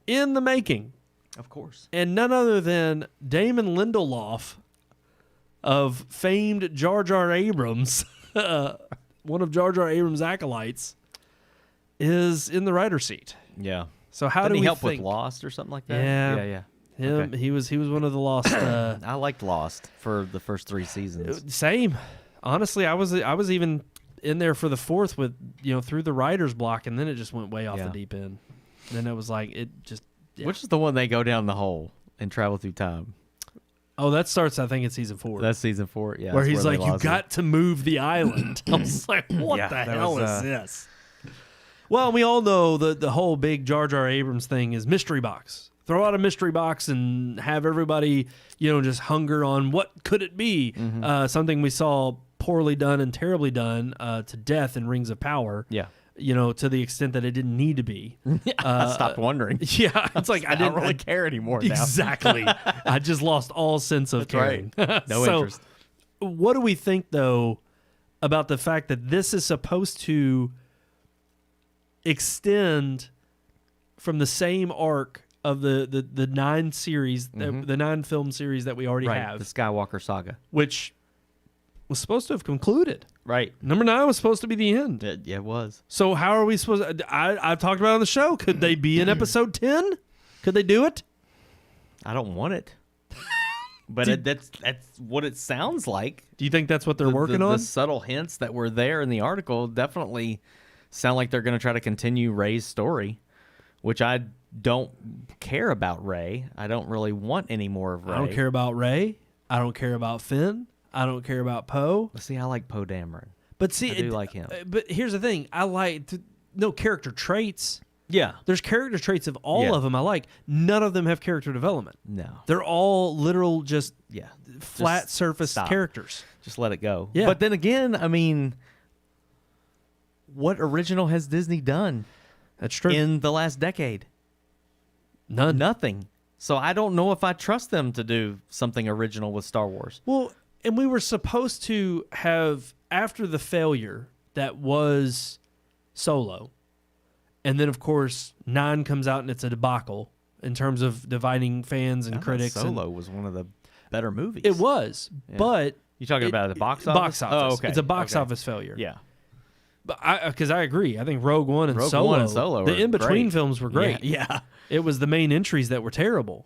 in the making. Of course. And none other than Damon Lindelof of famed Jar Jar Abrams, one of Jar Jar Abrams' acolytes, is in the writer's seat. Yeah. So how Didn't do he we help think? With Lost or something like that? Yeah. Him. Okay. He was one of the Lost. I liked Lost for the first 3 seasons. Same. Honestly, I was even in there for the 4th with through the writer's block, and then it just went way off the deep end. And then it was like it just. Yeah. Which is the one they go down the hole and travel through time? Oh, that starts, I think, in season 4. That's season 4, yeah. Where he's like, "You got to move the island." I was like, what the hell is this? Well, we all know the whole big Jar Jar Abrams thing is mystery box. Throw out a mystery box and have everybody, just hunger on what could it be. Mm-hmm. Something we saw poorly done and terribly done to death in Rings of Power. Yeah. To the extent that it didn't need to be. I stopped wondering. Yeah, it's like I didn't really care anymore now. Exactly. I just lost all sense of caring. Right. No interest. What do we think, though, about the fact that this is supposed to extend from the same arc of the 9 series, the 9 film series that we already have? The Skywalker saga. Which was supposed to have concluded. Right. Number 9 was supposed to be the end. Yeah, it was. So how are we supposed to... I've talked about it on the show. Could they be in episode 10? Could they do it? I don't want it. But that's what it sounds like. Do you think that's what they're working on? The subtle hints that were there in the article definitely sound like they're going to try to continue Rey's story, which I don't care about Rey. I don't really want any more of Rey. I don't care about Rey. I don't care about Finn. I don't care about Poe. See, I like Poe Dameron. But see, I do like him. But here's the thing: I like no character traits. Yeah. There's character traits of all of them I like. None of them have character development. No. They're all literal just flat Just surface stop. characters. Just let it go. Yeah. But then again, I mean, what original has Disney done That's true. in the last decade? None. Nothing. So I don't know if I trust them to do something original with Star Wars. Well, and we were supposed to have, after the failure that was Solo, and then, of course, 9 comes out and it's a debacle in terms of dividing fans and critics. Solo was one of the better movies. It was, but... You talking about the box office? Box office. Oh, okay. It's a box office failure. Yeah. But because I agree. I think Rogue One and Rogue Solo, One and Solo the are in-between great. films were great. Yeah. It was the main entries that were terrible.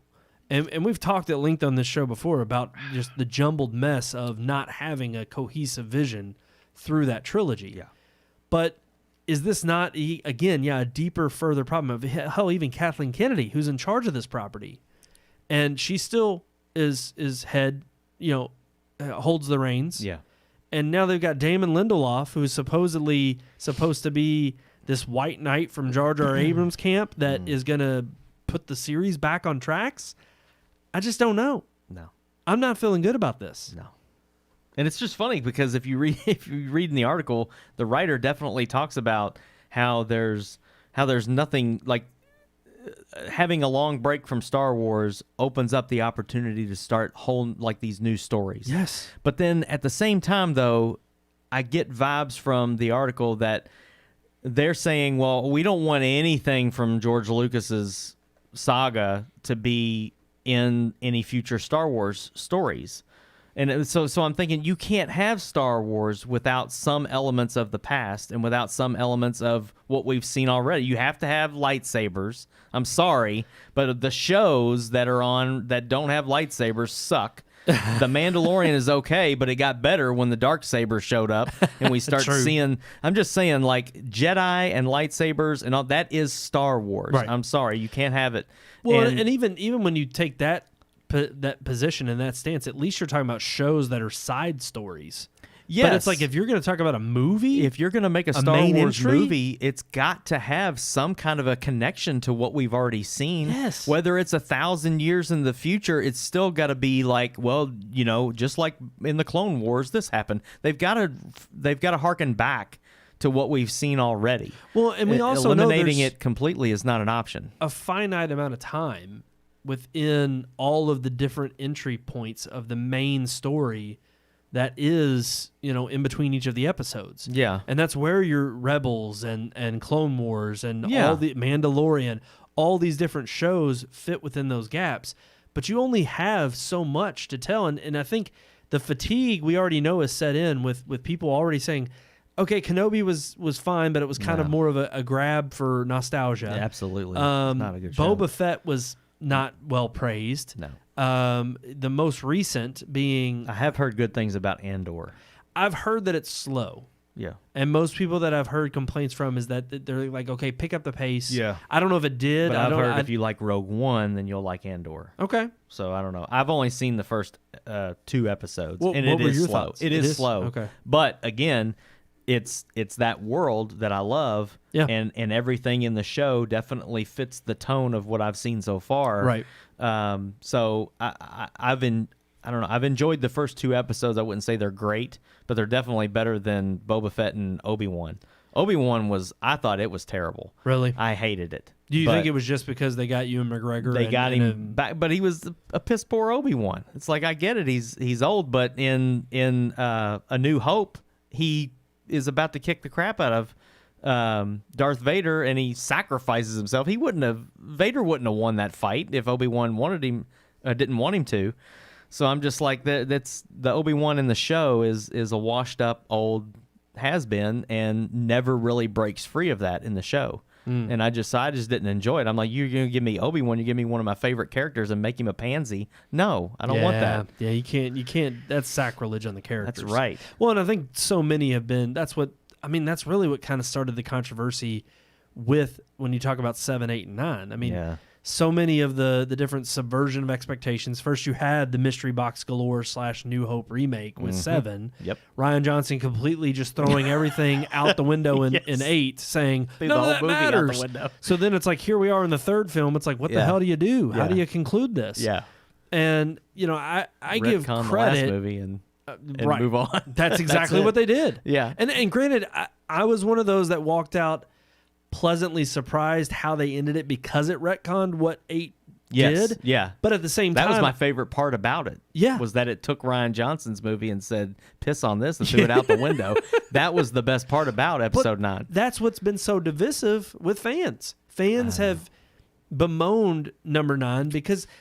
And we've talked at length on this show before about just the jumbled mess of not having a cohesive vision through that trilogy. Yeah. But is this not, again, a deeper, further problem of, hell, even Kathleen Kennedy, who's in charge of this property, and she still is head, holds the reins. Yeah. And now they've got Damon Lindelof, who's supposedly supposed to be this white knight from Jar Jar Abrams' camp that is going to put the series back on tracks. I just don't know. No. I'm not feeling good about this. No. And it's just funny because if you read in the article, the writer definitely talks about how there's nothing like having a long break from Star Wars opens up the opportunity to start whole like these new stories. Yes. But then at the same time though, I get vibes from the article that they're saying, well, we don't want anything from George Lucas's saga to be in any future Star Wars stories. And so I'm thinking you can't have Star Wars without some elements of the past and without some elements of what we've seen already. You have to have lightsabers. I'm sorry, but the shows that are on that don't have lightsabers suck. The Mandalorian is okay, but it got better when the Darksaber showed up and we start seeing. I'm just saying, like Jedi and lightsabers and all that is Star Wars. Right. I'm sorry, you can't have it. Well, and even when you take that position and that stance, at least you're talking about shows that are side stories. Yes. But it's like if you're going to talk about a movie, if you're going to make a Star Wars movie, it's got to have some kind of a connection to what we've already seen. Yes. Whether it's 1,000 years in the future, it's still got to be like, well, just like in the Clone Wars, this happened. They've got to harken back to what we've seen already. Well, and we also eliminating know it completely is not an option. A finite amount of time within all of the different entry points of the main story that is, in between each of the episodes. Yeah. And that's where your Rebels and Clone Wars and all the Mandalorian, all these different shows fit within those gaps. But you only have so much to tell. And I think the fatigue we already know is set in with people already saying, okay, Kenobi was fine, but it was kind of more of a grab for nostalgia. Yeah, absolutely. Not a good show. Boba Fett was not well praised. No. The most recent being... I have heard good things about Andor. I've heard that it's slow. Yeah. And most people that I've heard complaints from is that they're like, okay, pick up the pace. Yeah. I don't know if it did. But I've heard if you like Rogue One, then you'll like Andor. Okay. So I don't know. I've only seen the first 2 episodes, and what it were is your slow. thoughts? It is slow. Okay. But again, it's that world that I love, and everything in the show definitely fits the tone of what I've seen so far. Right. So I've enjoyed the first 2 episodes. I wouldn't say they're great, but they're definitely better than Boba Fett and Obi-Wan. Obi-Wan I thought it was terrible. Really? I hated it. Do you think it was just because they got Ewan McGregor? They got him back, but he was a piss poor Obi-Wan. It's like, I get it, he's old, but in A New Hope, he is about to kick the crap out of Darth Vader, and he sacrifices himself. Vader wouldn't have won that fight if Obi-Wan didn't want him to. So I'm just like, that's the Obi-Wan in the show is a washed up old has-been and never really breaks free of that in the show. And I just didn't enjoy it. I'm like, you're going to give me Obi-Wan, you give me one of my favorite characters and make him a pansy. No, I don't want that. Yeah, you can't. That's sacrilege on the characters. That's right. Well, and I think so many have been. That's really what kind of started the controversy with when you talk about 7, 8, and 9. I mean, so many of the different subversion of expectations. First, you had the Mystery Box Galore / New Hope remake with 7. Yep. Ryan Johnson completely just throwing everything out the window in 8, saying, Threw none the of whole that movie out the matters. window. So then it's like, here we are in the third film. It's like, what the hell do you do? How do you conclude this? Yeah. And, I give Retcon credit. the last movie and right. move on. That's exactly it. what they did. Yeah. And granted, I was one of those that walked out pleasantly surprised how they ended it because it retconned what 8 did. Yeah. But at the same time, That was my favorite part about it. Yeah. Was that it took Ryan Johnson's movie and said, piss on this and threw it out the window. That was the best part about episode 9. That's what's been so divisive with fans. Fans have bemoaned number 9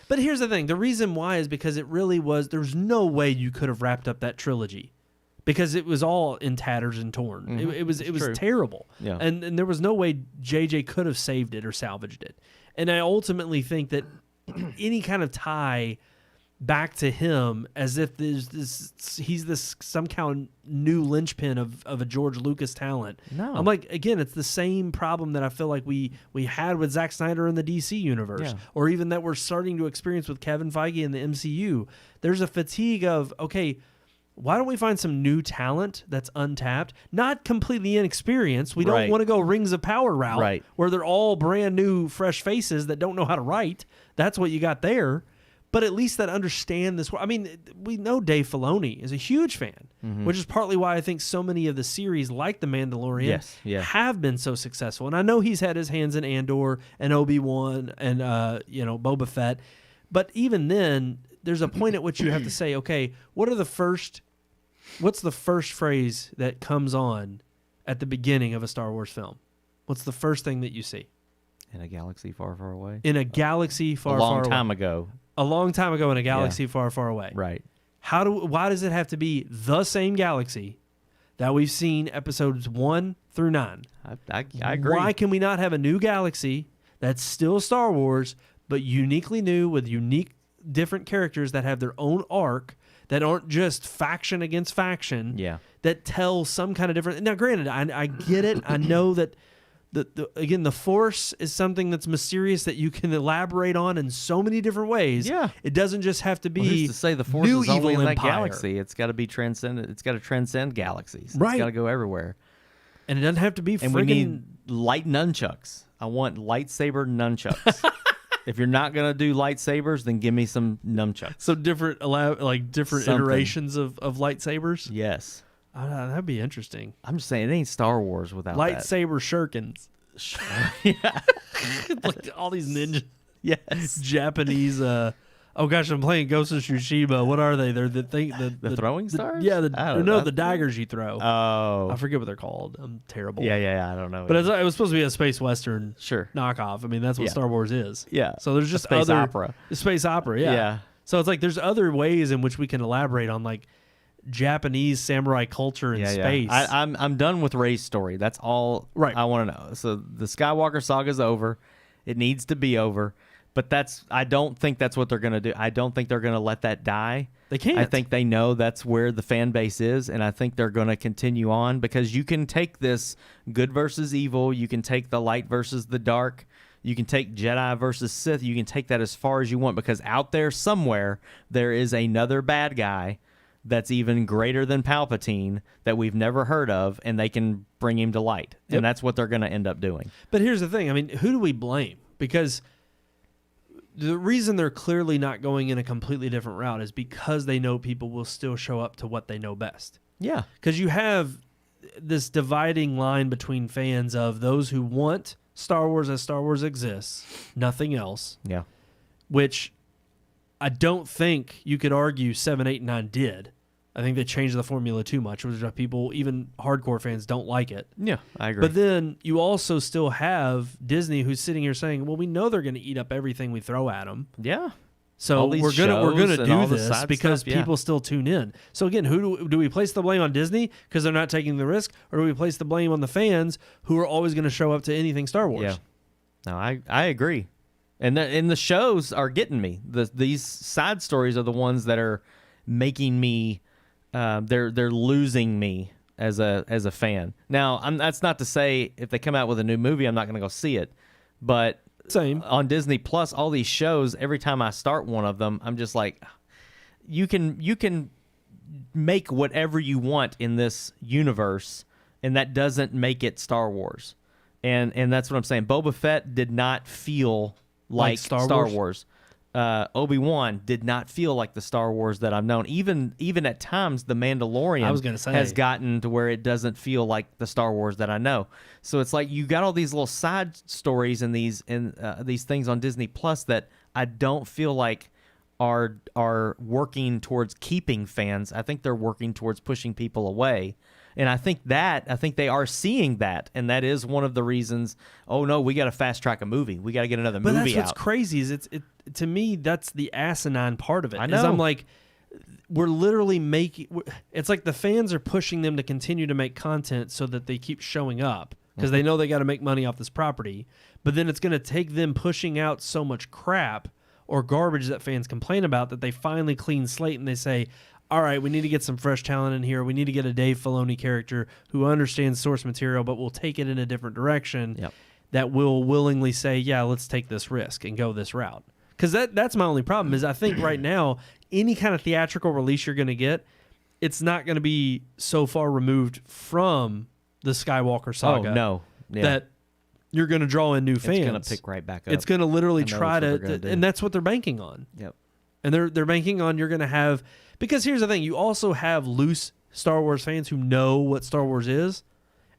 but here's the thing. The reason why is because it really was, there's no way you could have wrapped up that trilogy because it was all in tatters and torn. Mm-hmm. It was terrible. Yeah. And there was no way JJ could have saved it or salvaged it. And I ultimately think that any kind of tie back to him as if he's this some kind of new linchpin of a George Lucas talent. No. I'm like, again, it's the same problem that I feel like we had with Zack Snyder in the DC universe, or even that we're starting to experience with Kevin Feige in the MCU. There's a fatigue of, okay, why don't we find some new talent that's untapped, not completely inexperienced? We don't want to go Rings of Power route, where they're all brand new, fresh faces that don't know how to write. That's what you got there. But at least that understand this. I mean, we know Dave Filoni is a huge fan, which is partly why I think so many of the series, like The Mandalorian, have been so successful. And I know he's had his hands in Andor and Obi-Wan and Boba Fett. But even then, there's a point at which you have to say, okay, what's the first phrase that comes on at the beginning of a Star Wars film? What's the first thing that you see? In a galaxy far, far away. In a galaxy far, far away. A long time ago. A long time ago in a galaxy far, far away. Right. Why does it have to be the same galaxy that we've seen episodes 1 through 9? I agree. Why can we not have a new galaxy that's still Star Wars, but uniquely new with unique different characters that have their own arc, that aren't just faction against faction, that tell some kind of different... Now, granted, I get it. I know that, the Force is something that's mysterious that you can elaborate on in so many different ways. Yeah. It doesn't just have to be who's to say the Force new is only evil in that empire. galaxy? It's got to be transcendent. It's got to transcend galaxies. Right. It's got to go everywhere. And it doesn't have to be And we need light nunchucks. I want lightsaber nunchucks. If you're not going to do lightsabers, then give me some nunchucks. So different iterations of lightsabers? Yes. That'd be interesting. I'm just saying, it ain't Star Wars without lightsaber shurikens. Yeah. Like all these ninja Yes. Japanese oh gosh, I'm playing Ghost of Tsushima. What are they? They're the thing the throwing stars? Yeah, the daggers you throw. Oh. I forget what they're called. I'm terrible. Yeah, I don't know. But it was supposed to be a space western sure knockoff. I mean, that's what Star Wars is. Yeah. So there's just space opera. Space opera, yeah. So it's like there's other ways in which we can elaborate on like Japanese samurai culture in space. I'm done with Rey's story. That's all I want to know. So the Skywalker saga's over. It needs to be over. But I don't think that's what they're going to do. I don't think they're going to let that die. They can't. I think they know that's where the fan base is, and I think they're going to continue on because you can take this good versus evil. You can take the light versus the dark. You can take Jedi versus Sith. You can take that as far as you want because out there somewhere there is another bad guy that's even greater than Palpatine that we've never heard of, and they can bring him to light. Yep. And that's what they're going to end up doing. But here's the thing. I mean, who do we blame? Because the reason they're clearly not going in a completely different route is because they know people will still show up to what they know best. Yeah. Because you have this dividing line between fans of those who want Star Wars as Star Wars exists, nothing else. Yeah. Which I don't think you could argue 7, 8, and 9 did. I think they changed the formula too much, which is why people, even hardcore fans, don't like it. Yeah, I agree. But then you also still have Disney who's sitting here saying, well, we know they're going to eat up everything we throw at them. Yeah. So All these we're gonna shows and do all the this side because stuff, yeah. people still tune in. So again, who do we place the blame on Disney because they're not taking the risk, or do we place the blame on the fans who are always going to show up to anything Star Wars? Yeah. No, I agree. And the shows are getting me. These side stories are the ones that are making me they're losing me as a fan. Now, that's not to say if they come out with a new movie I'm not going to go see it. But Same. on Disney Plus, all these shows, every time I start one of them, I'm just like, you can make whatever you want in this universe, and that doesn't make it Star Wars. And that's what I'm saying. Boba Fett did not feel like Star Wars. Obi-Wan did not feel like the Star Wars that I've known. Even at times, The Mandalorian has gotten to where it doesn't feel like the Star Wars that I know. So it's like you got all these little side stories and these things on Disney Plus that I don't feel like are working towards keeping fans. I think they're working towards pushing people away. And I think they are seeing that, and that is one of the reasons. Oh no, we got to fast track a movie. We got to get another movie out. But that's what's crazy is to me that's the asinine part of it. I know. Is I'm like, we're literally making. It's like the fans are pushing them to continue to make content so that they keep showing up because they know they got to make money off this property. But then it's going to take them pushing out so much crap or garbage that fans complain about that they finally clean slate and they say, all right, we need to get some fresh talent in here. We need to get a Dave Filoni character who understands source material but will take it in a different direction. Yep. That will willingly say, yeah, let's take this risk and go this route. Because that's my only problem is I think right now, any kind of theatrical release you're going to get, it's not going to be so far removed from the Skywalker saga that you're going to draw in new fans. It's going to pick right back up. It's going to literally try to, and that's what they're banking on. Yep. And they're banking on you're going to have, because here's the thing, you also have loose Star Wars fans who know what Star Wars is,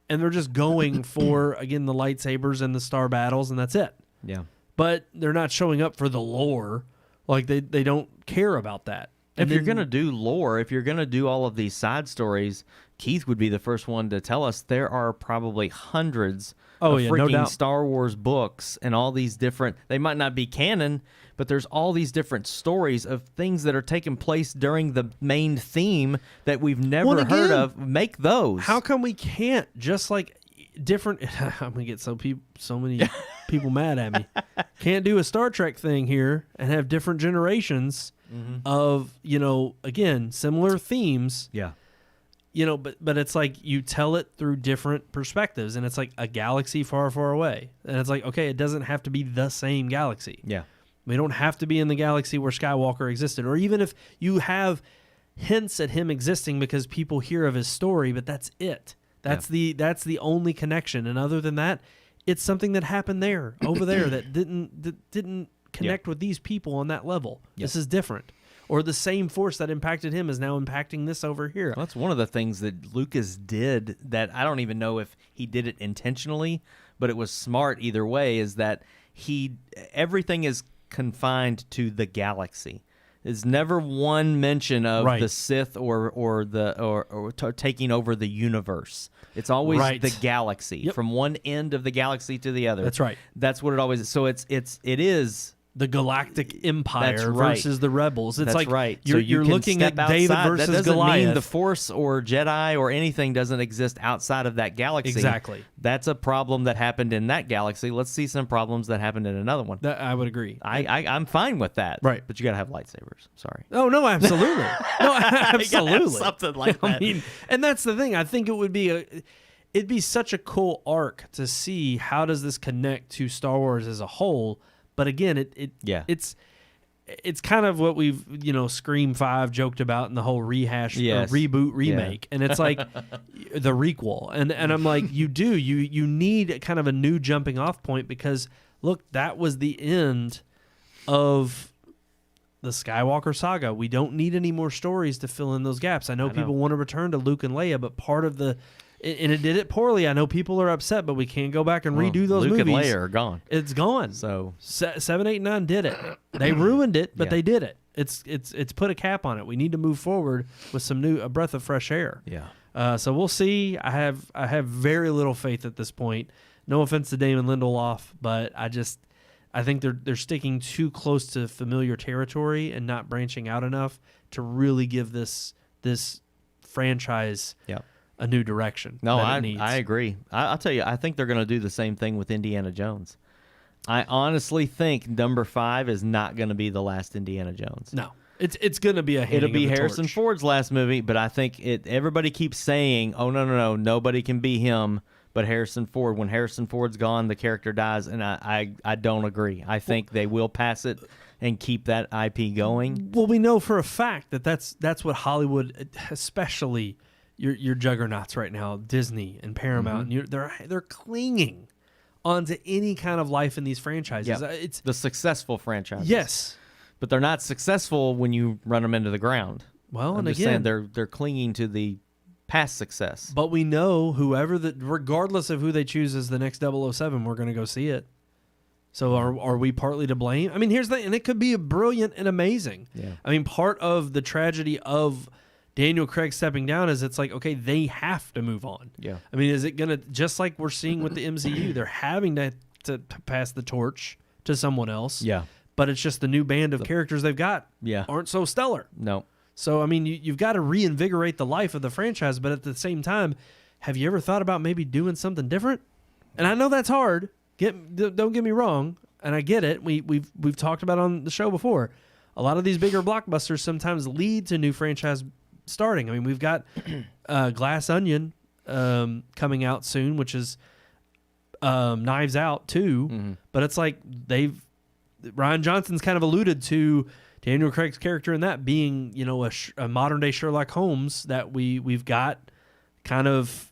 and they're just going for, again, the lightsabers and the star battles, and that's it. Yeah. But they're not showing up for the lore. Like, they don't care about that. If you're going to do lore, if you're going to do all of these side stories, Keith would be the first one to tell us there are probably hundreds of freaking Star Wars books and all these different, they might not be canon, but there's all these different stories of things that are taking place during the main theme that we've never heard of. Make those. How come we can't just like different? I'm gonna get so many people mad at me. Can't do a Star Trek thing here and have different generations of again similar themes. Yeah. But it's like you tell it through different perspectives, and it's like a galaxy far, far away, and it's like, okay, it doesn't have to be the same galaxy. Yeah. We don't have to be in the galaxy where Skywalker existed, or even if you have hints at him existing because people hear of his story, but that's it. That's the only connection, and other than that, it's something that happened over there that didn't connect with these people on that level. Yep. This is different. Or the same force that impacted him is now impacting this over here. Well, that's one of the things that Lucas did that I don't even know if he did it intentionally, but it was smart either way, is that everything is confined to the galaxy. There's never one mention of the Sith or taking over the universe. It's always the galaxy, from one end of the galaxy to the other. That's right. That's what it always is. So it is the Galactic Empire versus the Rebels. It's That's like so you're looking at David versus that doesn't Goliath. mean the Force or Jedi or anything doesn't exist outside of that galaxy. Exactly. That's a problem that happened in that galaxy. Let's see some problems that happened in another one. I would agree. I'm fine with that. Right. But you got to have lightsabers. Sorry. Oh, no, absolutely. No, absolutely. Something like that. I mean, and that's the thing. I think it would be it'd be such a cool arc to see how does this connect to Star Wars as a whole. But again, it's kind of what we've Scream 5 joked about in the whole rehash reboot remake, and it's like the requel, and I'm like, you need kind of a new jumping off point, because look, that was the end of the Skywalker saga. We don't need any more stories to fill in those gaps. I know people want to return to Luke and Leia, but part of and it did it poorly. I know people are upset, but we can't go back and redo those Luke movies. Luke and Leia are gone. It's gone. So 7, 8, 9 did it. They ruined it, but they did it. It's put a cap on it. We need to move forward with a breath of fresh air. Yeah. So we'll see. I have very little faith at this point. No offense to Damon Lindelof, but I think they're sticking too close to familiar territory and not branching out enough to really give this franchise a new direction. No, that it needs. I agree. I'll tell you, I think they're going to do the same thing with Indiana Jones. I honestly think number 5 is not going to be the last Indiana Jones. No, it's going to be a handing It'll be of the Harrison torch. Ford's last movie, but I think everybody keeps saying, "Oh no, nobody can be him." But Harrison Ford, when Harrison Ford's gone, the character dies, and I don't agree. I think they will pass it and keep that IP going. Well, we know for a fact that that's what Hollywood, especially your juggernauts right now, Disney and Paramount, they're clinging onto any kind of life in these franchises. Yeah. It's The successful franchises. yes. But they're not successful when you run them into the ground. Well, I'm and just again, saying they're clinging to the past success. but we know regardless of who they choose as the next 007, we're going to go see it. So are we partly to blame? I mean, here's the thing, and it could be brilliant and amazing. Yeah. I mean, part of the tragedy of Daniel Craig stepping down is it's like, okay, they have to move on. Yeah. I mean, is it going to, just like we're seeing with the MCU, they're having to pass the torch to someone else. Yeah. But it's just the new band of characters they've got Yeah. aren't so stellar. No. So, I mean, you've got to reinvigorate the life of the franchise, but at the same time, have you ever thought about maybe doing something different? And I know that's hard. Don't get me wrong, and I get it. We've talked about it on the show before. A lot of these bigger blockbusters sometimes lead to new franchise starting. I mean, we've got Glass Onion coming out soon, which is Knives Out too. But it's like Rian Johnson's kind of alluded to Daniel Craig's character in that being, a modern day Sherlock Holmes that we've got kind of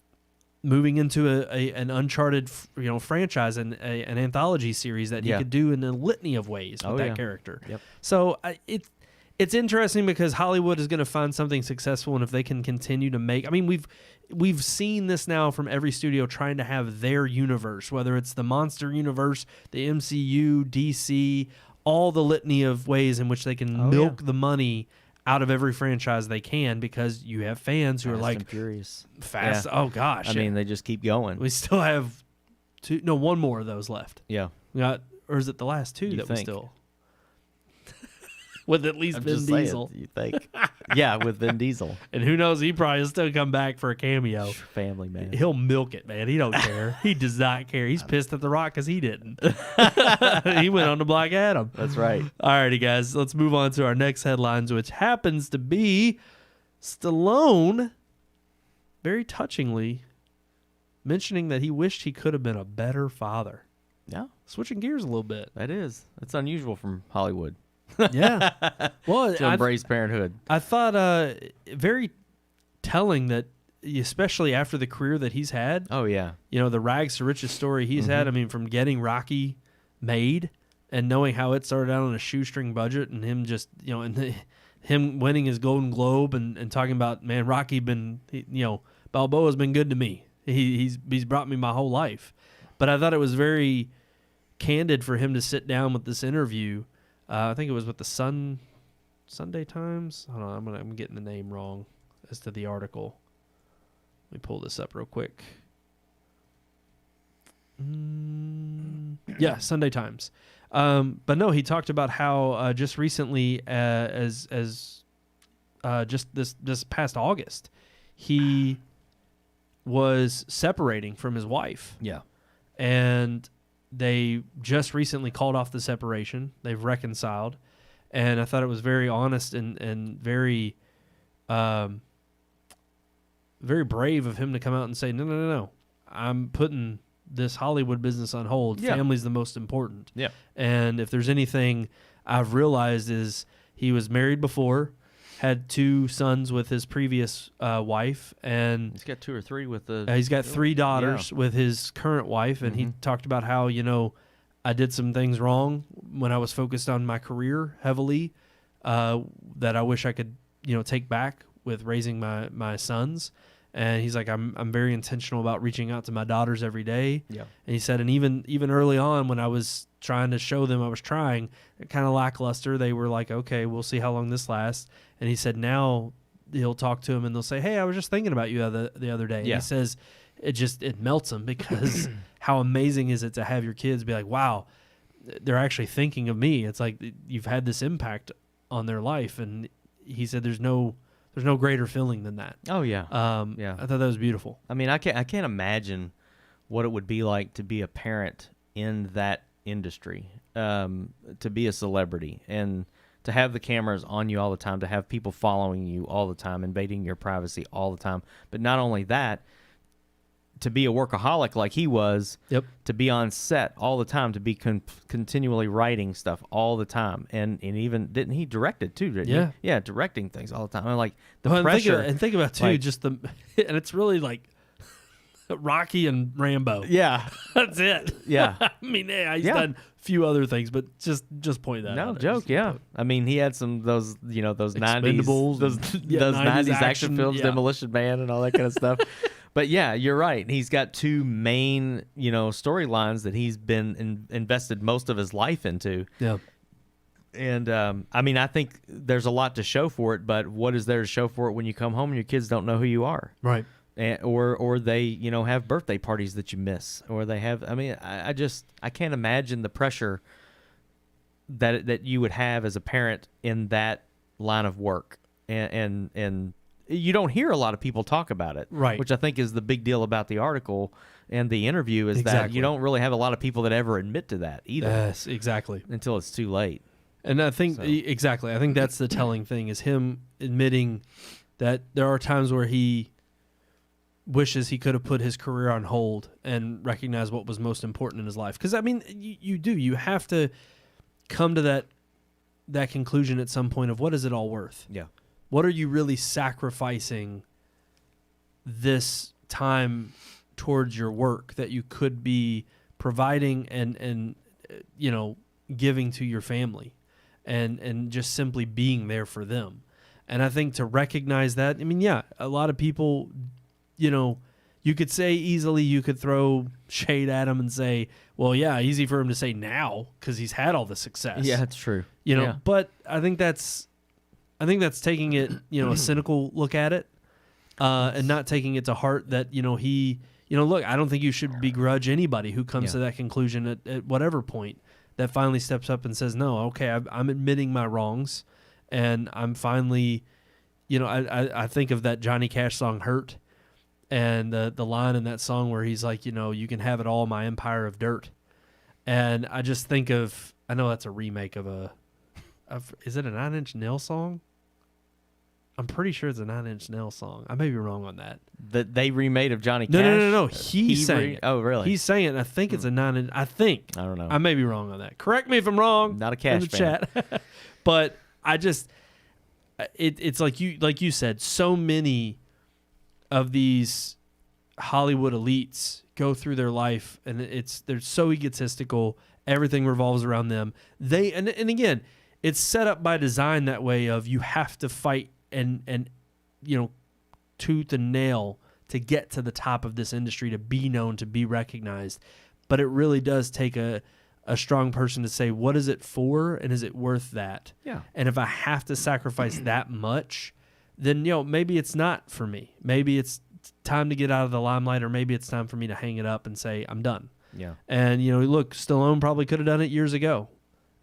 moving into an uncharted, franchise and an anthology series that he could do in a litany of ways with that character. Yep. So it's interesting because Hollywood is going to find something successful, and if they can continue to make, I mean, we've seen this now from every studio trying to have their universe, whether it's the monster universe, the MCU, DC, all the litany of ways in which they can milk the money out of every franchise they can, because you have fans who are like Furious. fast. Yeah. Oh gosh. I mean, they just keep going. we still have one more of those left. Yeah. We got, or is it the last two You that think. we still with at least I'm Vin just saying, Diesel. you think? Yeah, with Vin Diesel. And who knows, he probably will still come back for a cameo. Family man. He'll milk it, man. He don't care. He does not care. He's pissed at The Rock because he didn't. He went on to Black Adam. That's right. Alrighty, guys. Let's move on to our next headlines, which happens to be Stallone very touchingly mentioning that he wished he could have been a better father. Yeah, Switching gears a little bit. that is. That's unusual from Hollywood Yeah. Well, to embrace parenthood. I thought very telling that, especially after the career that he's had, Oh, yeah. the rags to riches story he's had. I mean, from getting Rocky made and knowing how it started out on a shoestring budget, and him just, him winning his Golden Globe and talking about, man, Rocky Balboa's been good to me. He's brought me my whole life. But I thought it was very candid for him to sit down with this interview. I think it was with the Sunday Times. Hold on, I'm getting the name wrong as to the article. Let me pull this up real quick. Yeah, Sunday Times. But no, he talked about how just recently, as just this past August, he was separating from his wife. Yeah. And they just recently called off the separation. They've reconciled. And I thought it was very honest and very very brave of him to come out and say, no. I'm putting this Hollywood business on hold. Yeah. Family's the most important. Yeah. And if there's anything I've realized is he was married before, had 2 sons with his previous wife, and He's got 2 or 3 with the... he's got 3 daughters with his current wife, and he talked about how, I did some things wrong when I was focused on my career heavily that I wish I could, take back with raising my sons. And he's like, I'm very intentional about reaching out to my daughters every day. Yeah. And he said, and even early on when I was trying to show them I was trying, kind of lackluster, they were like, okay, we'll see how long this lasts. And he said now he'll talk to them and they'll say, hey, I was just thinking about you the other day. Yeah. And he says it melts him because how amazing is it to have your kids be like, wow, they're actually thinking of me. It's like you've had this impact on their life, and he said there's no greater feeling than that. Oh yeah. I thought that was beautiful. I mean, I can't imagine what it would be like to be a parent in that industry, to be a celebrity and to have the cameras on you all the time, to have people following you all the time, invading your privacy all the time. But not only that, to be a workaholic like he was, to be on set all the time, to be continually writing stuff all the time, and even didn't he direct it too? Didn't he? Yeah, directing things all the time. And like the pressure, and think about too, like, just the, and it's really like Rocky and Rambo. Yeah, that's it. Yeah, I mean, he's done a few other things, but just point that out. No joke. Yeah, I mean, he had some those 90s, those 90s action films, Demolition Man, and all that kind of stuff. But yeah, you're right. He's got two main, storylines that he's been invested most of his life into. Yeah. And I mean, I think there's a lot to show for it, but what is there to show for it when you come home and your kids don't know who you are? Right. Or they, have birthday parties that you miss, or they have. I mean, I can't imagine the pressure that you would have as a parent in that line of work, and you don't hear a lot of people talk about it, right? Which I think is the big deal about the article and the interview is that you don't really have a lot of people that ever admit to that either. Yes, exactly. Until it's too late. And I think exactly. I think that's the telling thing is him admitting that there are times where he wishes he could have put his career on hold and recognized what was most important in his life. Because I mean, you have to come to that conclusion at some point of what is it all worth? Yeah. What are you really sacrificing this time towards your work that you could be providing and giving to your family and just simply being there for them? And I think to recognize that, I mean, yeah, a lot of people, you could say easily, you could throw shade at him and say, well, yeah, easy for him to say now because he's had all the success. Yeah, that's true. But I think that's taking it, a cynical look at it, and not taking it to heart that, look, I don't think you should begrudge anybody who comes to that conclusion at whatever point that finally steps up and says, no, okay, I'm admitting my wrongs, and I'm finally, I think of that Johnny Cash song, Hurt, and the line in that song where he's like, you can have it all, my empire of dirt. And I just think of, I know that's a remake of is it a 9 Inch Nails song? I'm pretty sure it's a 9 Inch Nails song. I may be wrong on that. That they remade of Johnny Cash? No. He sang it. Oh, really? He's saying it, and I think it's a 9 Inch. I don't know. I may be wrong on that. Correct me if I'm wrong. Not a Cash in the fan. Chat. But I just, it's like you said, so many of these Hollywood elites go through their life, and they're so egotistical. Everything revolves around them. And again, it's set up by design that way of you have to fight and tooth and nail to get to the top of this industry, to be known, to be recognized. But it really does take a strong person to say, what is it for, and is it worth that? Yeah. And if I have to sacrifice that much, then maybe it's not for me. Maybe it's time to get out of the limelight, or maybe it's time for me to hang it up and say I'm done. Yeah. And look, Stallone probably could have done it years ago,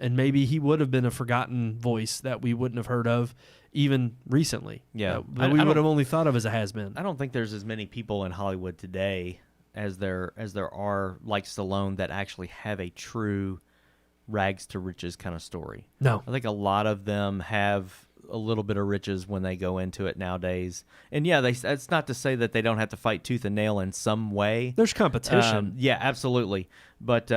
and maybe he would have been a forgotten voice that we wouldn't have heard of even recently. Yeah. That we would have only thought of as a has-been. I don't think there's as many people in Hollywood today as there are like Stallone that actually have a true rags to riches kind of story. No. I think a lot of them have a little bit of riches when they go into it nowadays. And yeah, that's not to say that they don't have to fight tooth and nail in some way. There's competition. Yeah, absolutely. But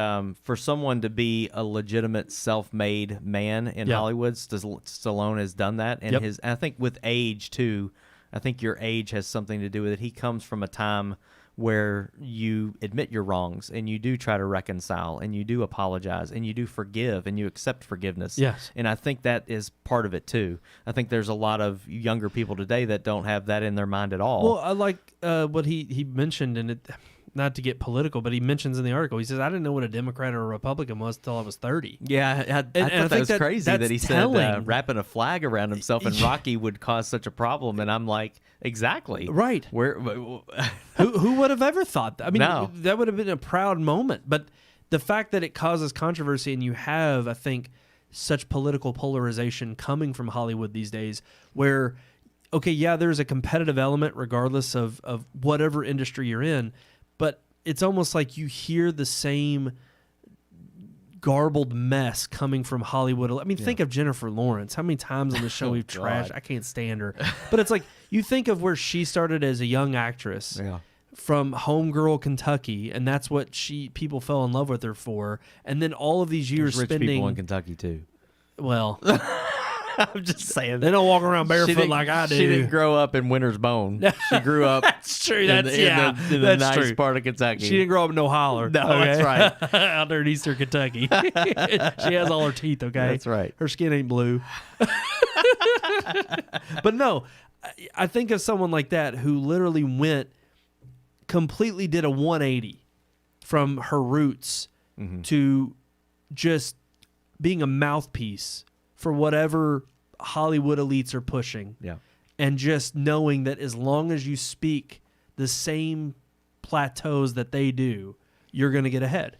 for someone to be a legitimate self-made man in Hollywood, Stallone has done that. And I think with age too, I think your age has something to do with it. He comes from a time where you admit your wrongs and you do try to reconcile and you do apologize and you do forgive and you accept forgiveness. Yes. And I think that is part of it too. I think there's a lot of younger people today that don't have that in their mind at all. Well, I like what he mentioned, and it, not to get political, but he mentions in the article, he says, I didn't know what a Democrat or a Republican was until I was 30. Yeah, I thought that was crazy that he said wrapping a flag around himself in Rocky would cause such a problem. And I'm like, exactly. Right. Where who would have ever thought that? I mean, No. that would have been a proud moment. But the fact that it causes controversy, and you have, I think, such political polarization coming from Hollywood these days, where, okay, yeah, there's a competitive element regardless of whatever industry you're in, but it's almost like you hear the same garbled mess coming from Hollywood. I mean, think of Jennifer Lawrence. How many times on the show we've trashed? I can't stand her. But it's like, you think of where she started as a young actress. Yeah. From Homegirl, Kentucky, and that's what people fell in love with her for. And then all of these years There's rich spending people in Kentucky too. Well, I'm just saying they don't walk around barefoot like I do. She didn't grow up in Winter's Bone. She grew up. That's true. In the that's nice true. part of Kentucky. She didn't grow up in no holler. No, that's right. Out there in Eastern Kentucky, she has all her teeth. Okay, That's right. Her skin ain't blue. But no, I think of someone like that who literally completely did a 180 from her roots to just being a mouthpiece for whatever Hollywood elites are pushing. Yeah. And just knowing that as long as you speak the same plateaus that they do, you're going to get ahead.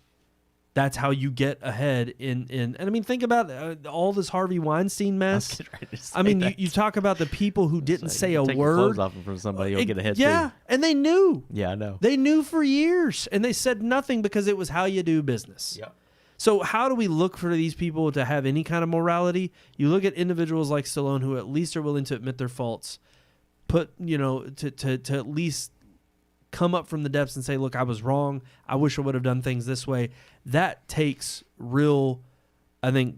That's how you get ahead and I mean, think about all this Harvey Weinstein mess. I mean, you talk about the people who didn't say a Take word. Your clothes off from somebody, you'll get ahead Yeah, too. and they knew. Yeah, I know. They knew for years, and they said nothing because it was how you do business. Yeah. So how do we look for these people to have any kind of morality? You look at individuals like Stallone who at least are willing to admit their faults, to at least come up from the depths and say, look, I was wrong. I wish I would have done things this way. That takes real, I think,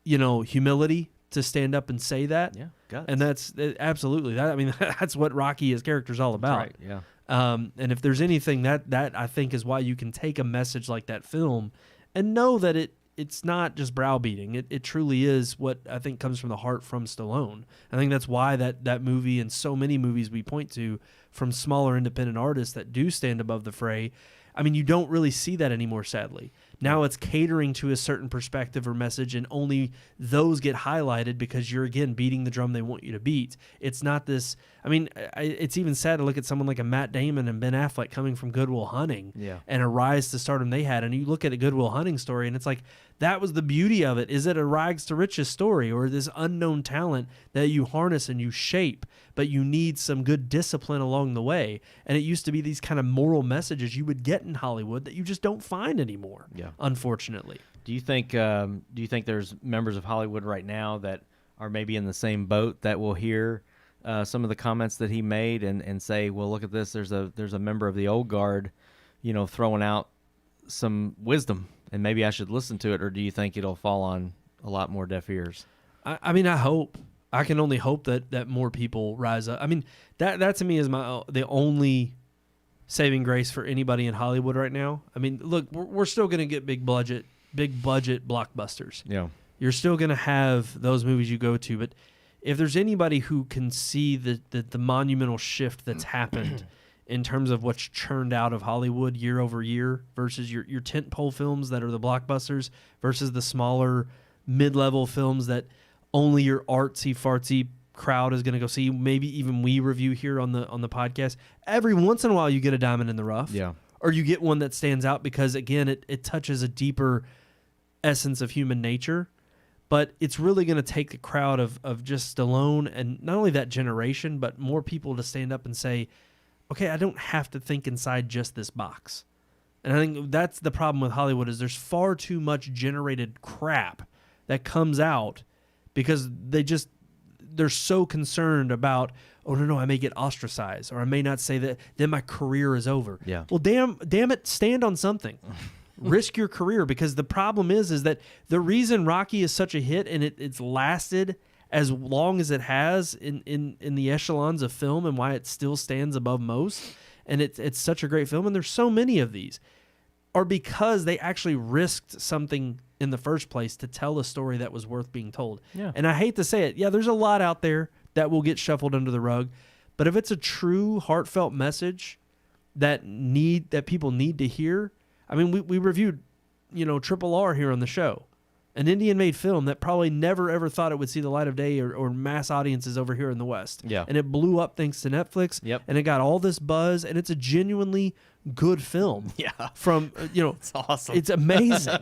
humility to stand up and say that. Yeah, guts. And that's absolutely that. I mean, that's what Rocky, his character, is all about. Right, yeah. And if there's anything that I think is why you can take a message like that film and know that it's not just browbeating. It truly is what I think comes from the heart from Stallone. I think that's why that movie and so many movies we point to from smaller independent artists that do stand above the fray. I mean, you don't really see that anymore, sadly. Now it's catering to a certain perspective or message, and only those get highlighted because you're, again, beating the drum they want you to beat. It's not this... I mean, it's even sad to look at someone like a Matt Damon and Ben Affleck coming from Good Will Hunting and a rise to stardom they had. And you look at a Good Will Hunting story, and it's like, that was the beauty of it. Is it a rags to riches story or this unknown talent that you harness and you shape, but you need some good discipline along the way? And it used to be these kind of moral messages you would get in Hollywood that you just don't find anymore, unfortunately. Do you think there's members of Hollywood right now that are maybe in the same boat that will hear some of the comments that he made and say, well, look at this, there's a member of the old guard, throwing out some wisdom, and maybe I should listen to it? Or do you think it'll fall on a lot more deaf ears? I mean, I hope. I can only hope that more people rise up. I mean, that to me is the only saving grace for anybody in Hollywood right now. I mean, look, we're still going to get big budget blockbusters. Yeah. You're still going to have those movies you go to, but if there's anybody who can see the monumental shift that's happened in terms of what's churned out of Hollywood year over year versus your tentpole films that are the blockbusters versus the smaller mid-level films that only your artsy-fartsy crowd is going to go see, maybe even we review here on the podcast. Every once in a while you get a diamond in the rough. Yeah. Or you get one that stands out because, again, it touches a deeper essence of human nature. But it's really going to take the crowd of just Stallone and not only that generation, but more people to stand up and say, okay, I don't have to think inside just this box. And I think that's the problem with Hollywood is there's far too much generated crap that comes out because they're so concerned about, oh, no, I may get ostracized or I may not say that, then my career is over. Yeah. Well, damn it, stand on something. Risk your career, because the problem is that the reason Rocky is such a hit and it's lasted as long as it has in the echelons of film and why it still stands above most, and it's such a great film, and there's so many of these, are because they actually risked something in the first place to tell a story that was worth being told. Yeah. And I hate to say it, there's a lot out there that will get shuffled under the rug, but if it's a true heartfelt message that people need to hear. I mean, we reviewed, Triple R here on the show, an Indian-made film that probably never ever thought it would see the light of day or mass audiences over here in the West. Yeah. And it blew up thanks to Netflix. Yep. And it got all this buzz, and it's a genuinely good film. Yeah. From It's awesome. it's amazing.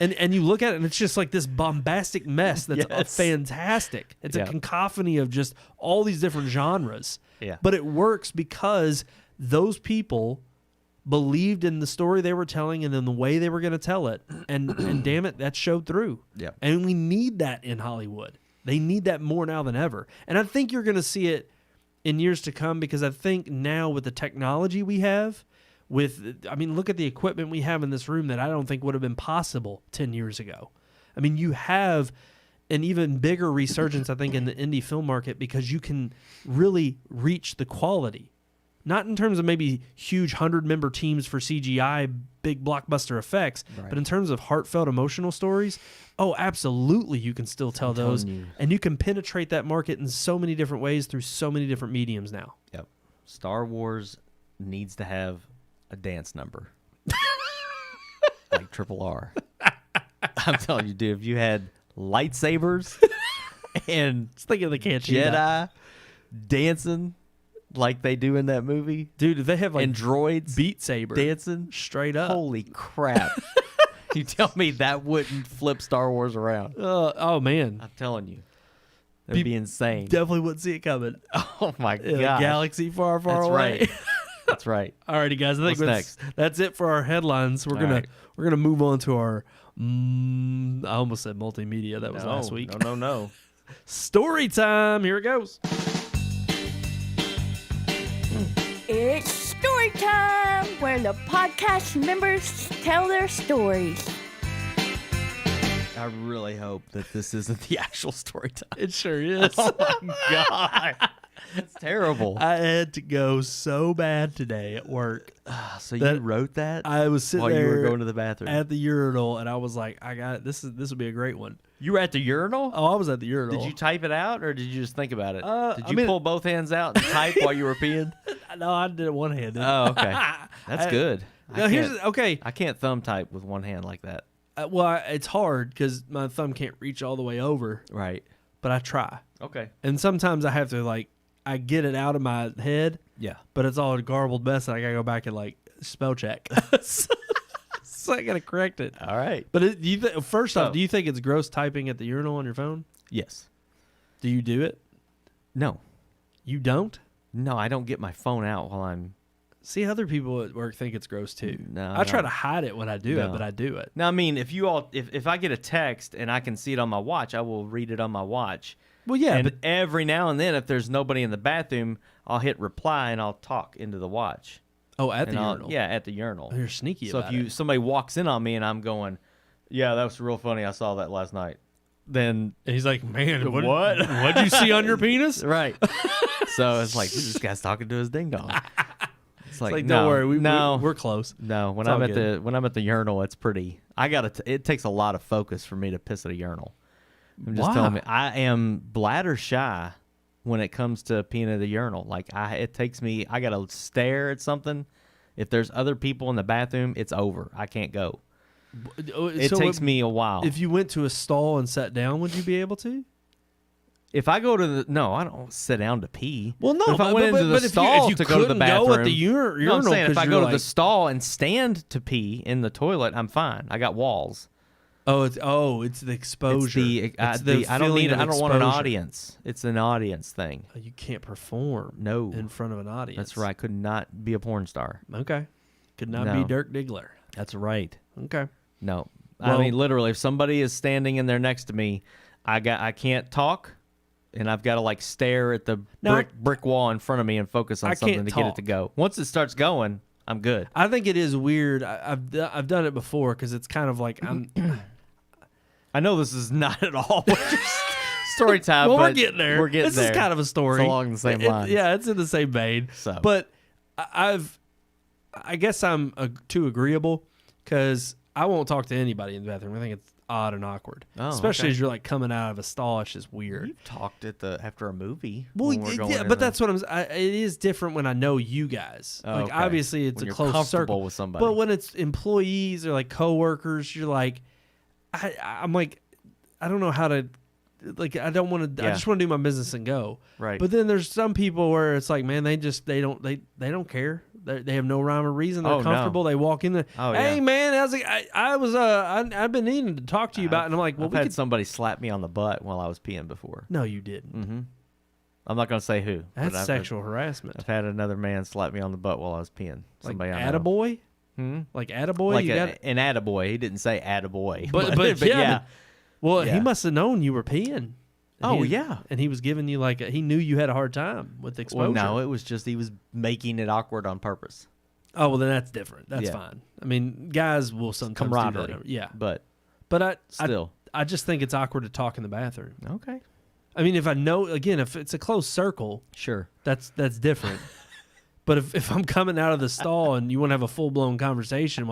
and you look at it and it's just like this bombastic mess that's Yes. fantastic. It's a cacophony of just all these different genres. Yeah. But it works because those people believed in the story they were telling and in the way they were going to tell it. And damn it, that showed through. Yeah. And we need that in Hollywood. They need that more now than ever. And I think you're going to see it in years to come, because I think now with the technology we have, look at the equipment we have in this room that I don't think would have been possible 10 years ago. I mean, you have an even bigger resurgence, I think, in the indie film market, because you can really reach the quality. Not in terms of maybe huge 100-member teams for CGI, big blockbuster effects, but in terms of heartfelt, emotional stories, absolutely you can still tell those. And you can penetrate that market in so many different ways through so many different mediums now. Yep. Star Wars needs to have a dance number. Like Triple R. I'm telling you, dude, if you had lightsabers and Just think of the cantina. Jedi dancing like they do in that movie, Dude, they have like and droids Beat Saber dancing, straight up. holy crap. You tell me that wouldn't flip Star Wars around. Oh man, I'm telling you. That'd be insane. definitely wouldn't see it coming. Oh my In a god. galaxy far, far That's away. right. That's right. Alrighty, guys. I think What's that's it for our headlines. We're gonna move on to our. I almost said multimedia. That was last week. No. Story time. Here it goes. It's story time, where the podcast members tell their stories. I really hope that this isn't the actual story time. It sure is. Oh my god. That's terrible. I had to go so bad today at work. So that- you wrote that I was sitting while there you were going to the bathroom? at the urinal, and I was like, "I got it. This would be a great one." You were at the urinal? Oh, I was at the urinal. Did you type it out, or did you just think about it? Did I you mean- pull both hands out and type while you were peeing? No, I did it one-handed. Oh, okay. That's good. Now, okay. I can't thumb type with one hand like that. It's hard because my thumb can't reach all the way over, Right. but I try. Okay. And sometimes I have to I get it out of my head, Yeah. but it's all a garbled mess, and I gotta go back and spell check. So I gotta correct it. All right. But first off, So- do you think it's gross typing at the urinal on your phone? Yes. Do you do it? No. You don't? No, I don't get my phone out while I'm. See, other people at work think it's gross too. No, I try no. to hide it when I do it, No. but I do it. Now, I mean, if I get a text and I can see it on my watch, I will read it on my watch. Well, yeah, And but every now and then, if there's nobody in the bathroom, I'll hit reply and I'll talk into the watch. at the And I'll- urinal. Yeah, at the urinal. Oh, you're sneaky So about if it. somebody walks in on me and I'm going, yeah, that was real funny. I saw that last night. Then And he's like, man, What? What'd you see on your penis? right. So it's like this guy's talking to his ding dong. It's like, Like, no, don't worry, no, we're close. no. When It's all I'm at good. when I'm at the urinal, it's pretty. It takes a lot of focus for me to piss at a urinal. I'm just Why? telling me, I am bladder shy when it comes to peeing at a urinal. It takes me. I gotta stare at something. If there's other people in the bathroom, it's over. I can't go. It takes me a while. If you went to a stall and sat down, would you be able to? If I go to no, I don't sit down to pee. Well, no. But if I went into the stall if you to go to the couldn't bathroom, go at the urinal, no, I'm saying if 'cause I you're go to like, the stall and stand to pee in the toilet, I'm fine. I got walls. it's the exposure. It's It's the I don't feeling need. of I don't want an exposure. audience. It's an audience thing. You can't perform. No. in front of an audience. That's right. Could not be a porn star. Okay, could not No. be Dirk Diggler. That's right. Okay. No. Well- I mean, literally, if somebody is standing in there next to me, I can't talk, and I've got to stare at the No, brick wall in front of me and focus on I something can't to get it talk. to go. Once it starts going, I'm good. I think it is weird. I've done it before because it's kind of like I'm. I know this is not at all what your story time, Well, but we're getting there. We're getting this there. is kind of a story. It's along the same lines. Yeah, it's in the same vein. So. But I guess I'm too agreeable because I won't talk to anybody in the bathroom. I think it's odd and awkward, Oh, especially okay. as you're coming out of a stall. It's just weird. You've talked after a movie. Well, when we're going yeah, in but the- that's what it is different when I know you guys. Oh, Like okay. obviously it's When a you're close comfortable circle with somebody. But when it's employees or coworkers, you're like, I'm like, I don't know how to. I don't want to. I Yeah. just want to do my business and go. Right. But then there's some people where it's like, man, they don't care. They have no rhyme or reason. They're Oh, no. comfortable. They walk in there. Oh, hey yeah. man, I've been needing to talk to you about. And I'm like, well, I've we had could. somebody slap me on the butt while I was peeing before. No, you didn't. Mm-hmm. I'm not gonna say who. That's but sexual harassment. I've had another man slap me on the butt while I was peeing. Like Somebody I know. attaboy? Hmm? Like attaboy? Like You got an attaboy. He didn't say attaboy. But yeah. Well, he Yeah. must have known you were peeing. And Oh, he- yeah. And he was giving you he knew you had a hard time with exposure. Well, no, it was just he was making it awkward on purpose. Oh, well, then that's different. That's Yeah. fine. I mean, guys will sometimes do Camaraderie. that. Yeah. But But still. I just think it's awkward to talk in the bathroom. Okay. I mean, if I know, again, if it's a closed circle, Sure. that's different. But if I'm coming out of the stall and you want to have a full-blown conversation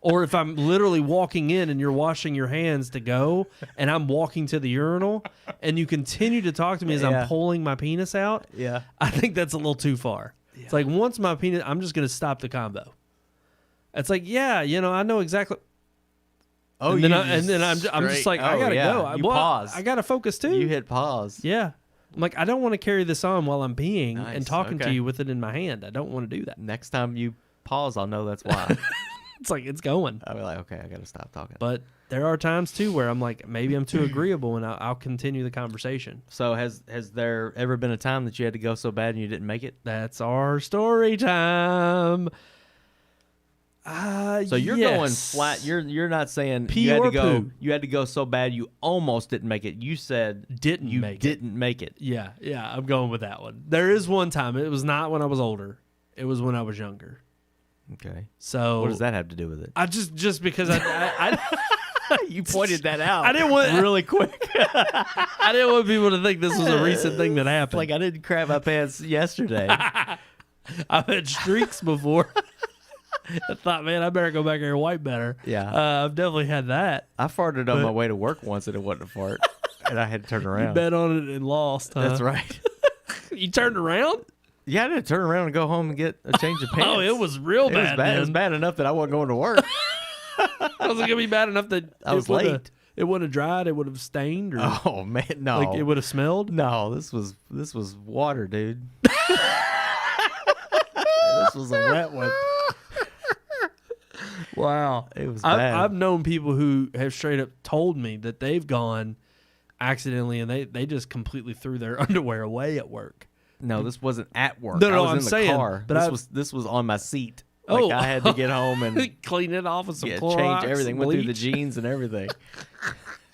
or if I'm literally walking in and you're washing your hands to go and I'm walking to the urinal and you continue to talk to me as Yeah. I'm pulling my penis out, Yeah. I think that's a little too far. It's like once my penis, I'm just going to stop the combo. It's like, yeah, I know exactly. Oh, and then I'm just like, I gotta go. You pause. I gotta focus too. You hit pause. Yeah. I'm like, I don't want to carry this on while I'm peeing Nice, and talking to okay. you with it in my hand. I don't want to do that. Next time you pause, I'll know that's why. It's like it's going. I'll be like, okay, I gotta stop talking. But there are times too where I'm like, maybe I'm too agreeable and I'll continue the conversation. So has there ever been a time that you had to go so bad and you didn't make it? That's our story time. So you're going yes. flat. You're not saying Pee you had or to go. poo? You had to go so bad you almost didn't make it. You said Didn't you make it. didn't make it. Yeah, I'm going with that one. There is one time. It was not when I was older. It was when I was younger. Okay. So What does that have to do with it? I just because I You pointed that out. I didn't want really quick. I didn't want people to think this was a recent thing that happened. Like I didn't crap my pants yesterday. I've had streaks before. I thought, man, I better go back here and wipe better. Yeah. I've definitely had that. I farted on my way to work once and it wasn't a fart, and I had to turn You around. bet on it and lost. Huh? That's right. You turned around? Yeah, I had to turn around and go home and get a change of pants. Oh, it was real It was bad. bad. It was man. bad enough that I wasn't going to work. Was it gonna be bad enough that I was it would've- late. It would have dried. It would have stained, or Oh man, no. like it would have smelled. No, this was water, dude. This was a wet one. Wow, It was bad. I've known people who have straight up told me that they've gone accidentally and they just completely threw their underwear away at work. No, this wasn't at work. No, I was I'm in the saying, car. but This was on my seat. Oh. Like I had to get home and Clean it off with some yeah, Clorox, change everything. Went through the bleach. jeans and everything.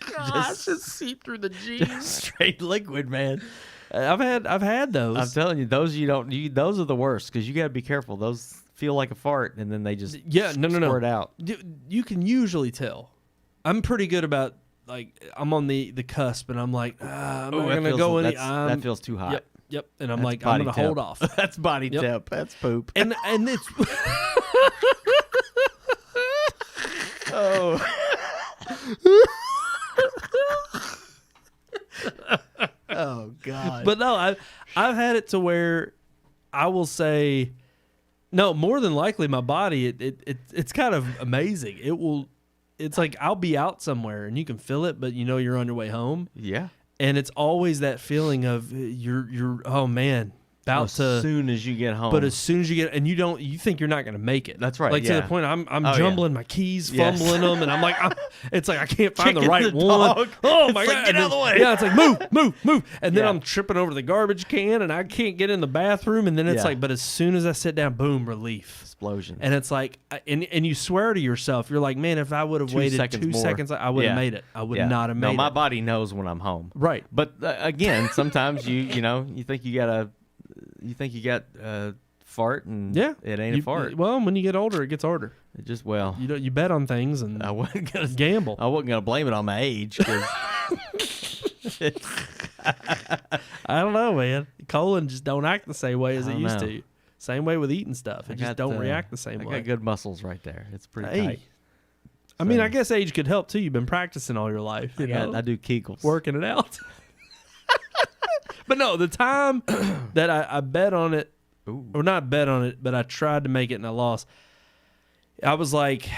Just seep through the jeans. Straight liquid, man. I've had those. I'm telling you, those those are the worst because you got to be careful. Those feel like a fart and then they just no. squirt out. You can usually tell. I'm pretty good about I'm on the cusp and I'm like I'm not that gonna feels- go any. that feels too hot. Yep. And I'm That's like I'm body gonna temp. hold off. That's body Yep. temp. That's poop. And it's Oh. Oh God. but no, I've had it to where I will say no. More than likely, my body it's kind of amazing. It's like I'll be out somewhere and you can feel it, but you're on your way home, yeah. and it's always that feeling of you're oh man about As to. soon as you get home. But as soon as you get, and you think you're not going to make it. That's right, Like to yeah. the point I'm Oh, jumbling my keys, Yes. fumbling them, and I'm like, it's like I can't find the Kicking right the one. dog. Oh It's my like, god! get And out of the way. Yeah, it's like move, and then Yeah. I'm tripping over the garbage can, and I can't get in the bathroom, and then it's Yeah. like, but as soon as I sit down, boom, relief. explosion. And it's like, and you swear to yourself, you're like, man, if I would have 2 wayed seconds 2 more. seconds, I would have Yeah. made it. I would Yeah. not have made No, my it. body knows when I'm home. Right. But again, sometimes you think you got a fart and Yeah. it ain't a fart. Well, when you get older, it gets harder. It just You bet on things and I wasn't gonna gamble. I wasn't gonna blame it on my age. 'Cause I don't know, man. Colon just don't act the same way as I it don't used know. to. Same way with eating stuff. It just don't react the same I way. got good muscles right there. It's pretty Hey. tight. I mean, So- I guess age could help too. You've been practicing all your life. You know? I do Kegels. Working it out. But no, the time that I bet on it, Ooh. or not bet on it, but I tried to make it and I lost. I was like,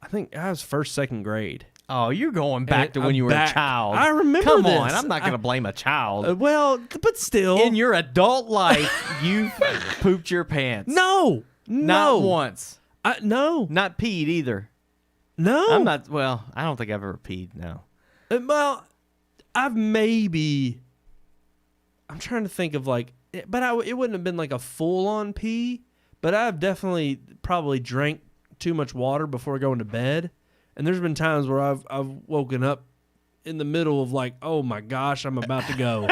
I think I was first, second grade. Oh, you're going back And to when I'm you were back. a child. I remember Come this. on, I'm not going to blame a child. Well, but still. In your adult life, you pooped your pants. No. Not once. No. Not peed either. No. I'm not. Well, I don't think I've ever peed. No. Well, I've maybe. I'm trying to think of like, but it wouldn't have been like a full on pee. But I've definitely probably drank too much water before going to bed, and there's been times where I've woken up in the middle of like, oh my gosh, I'm about to go,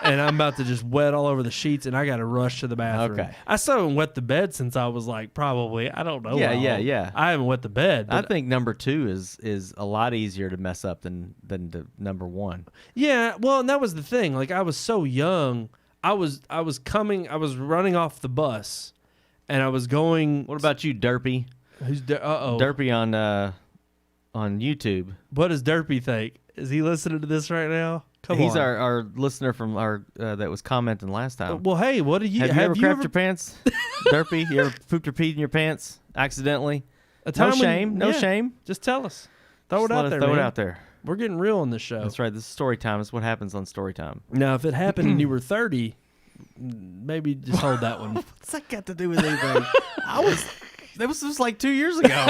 and I'm about to just wet all over the sheets, and I got to rush to the bathroom. Okay. I still haven't wet the bed since I was like probably I don't know. Yeah. I haven't wet the bed. I But think number 2 is a lot easier to mess up than the number 1. yeah, well, and that was the thing. Like I was so young, I was running off the bus, and I was going. What about you, Derpy? Who's Derpy on YouTube. What does Derpy think? Is he listening to this right now? He's on. our listener from our that was commenting last time. Well, hey, what do you have you ever crapped your pants, Derpy? You ever pooped or peed in your pants accidentally? A time No shame. No shame. Just tell us. Throw it out there. Throw man. it out there. We're getting real on this show. That's right. This is story time. It's what happens on story time. Now, if it happened and you were 30, maybe just hold that one. What's that got to do with anything? That was just like 2 years ago.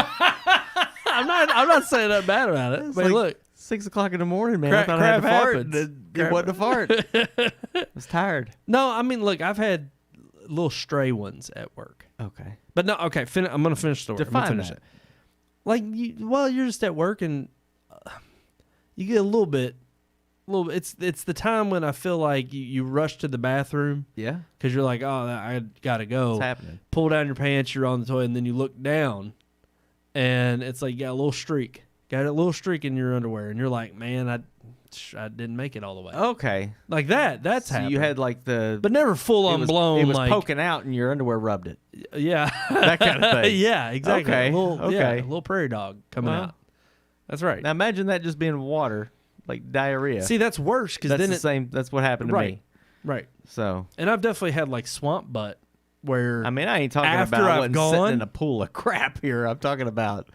I'm not saying that bad about it. But like look, 6 o'clock in the morning, man. I thought I crap had to fart. happens. It wasn't a fart. I was tired. no, I mean, look, I've had little stray ones at work. Okay. But no, okay, I'm going to finish the story. Define I'm gonna finish that. it. Like, you're just at work and you get a little bit. It's the time when I feel like you rush to the bathroom Yeah. because you're like, oh, I got to go. What's happening? Pull down your pants, you're on the toilet, and then you look down, and it's like you got a little streak. Got a little streak in your underwear, and you're like, man, I didn't make it all the way. Okay. Like that. That's So happened. you had like the... but never full on blown. It was like, poking out and your underwear rubbed it. Yeah. That kind of thing. Yeah, exactly. Okay, Yeah, okay. a little prairie dog coming Well, out. That's right. Now imagine that just being water, like diarrhea. See, that's worse because that's then the same. That's what happened to right, me. right. So And I've definitely had like swamp butt where I mean, I ain't talking After about I I've wasn't gone- sitting in a pool of crap here. I'm talking about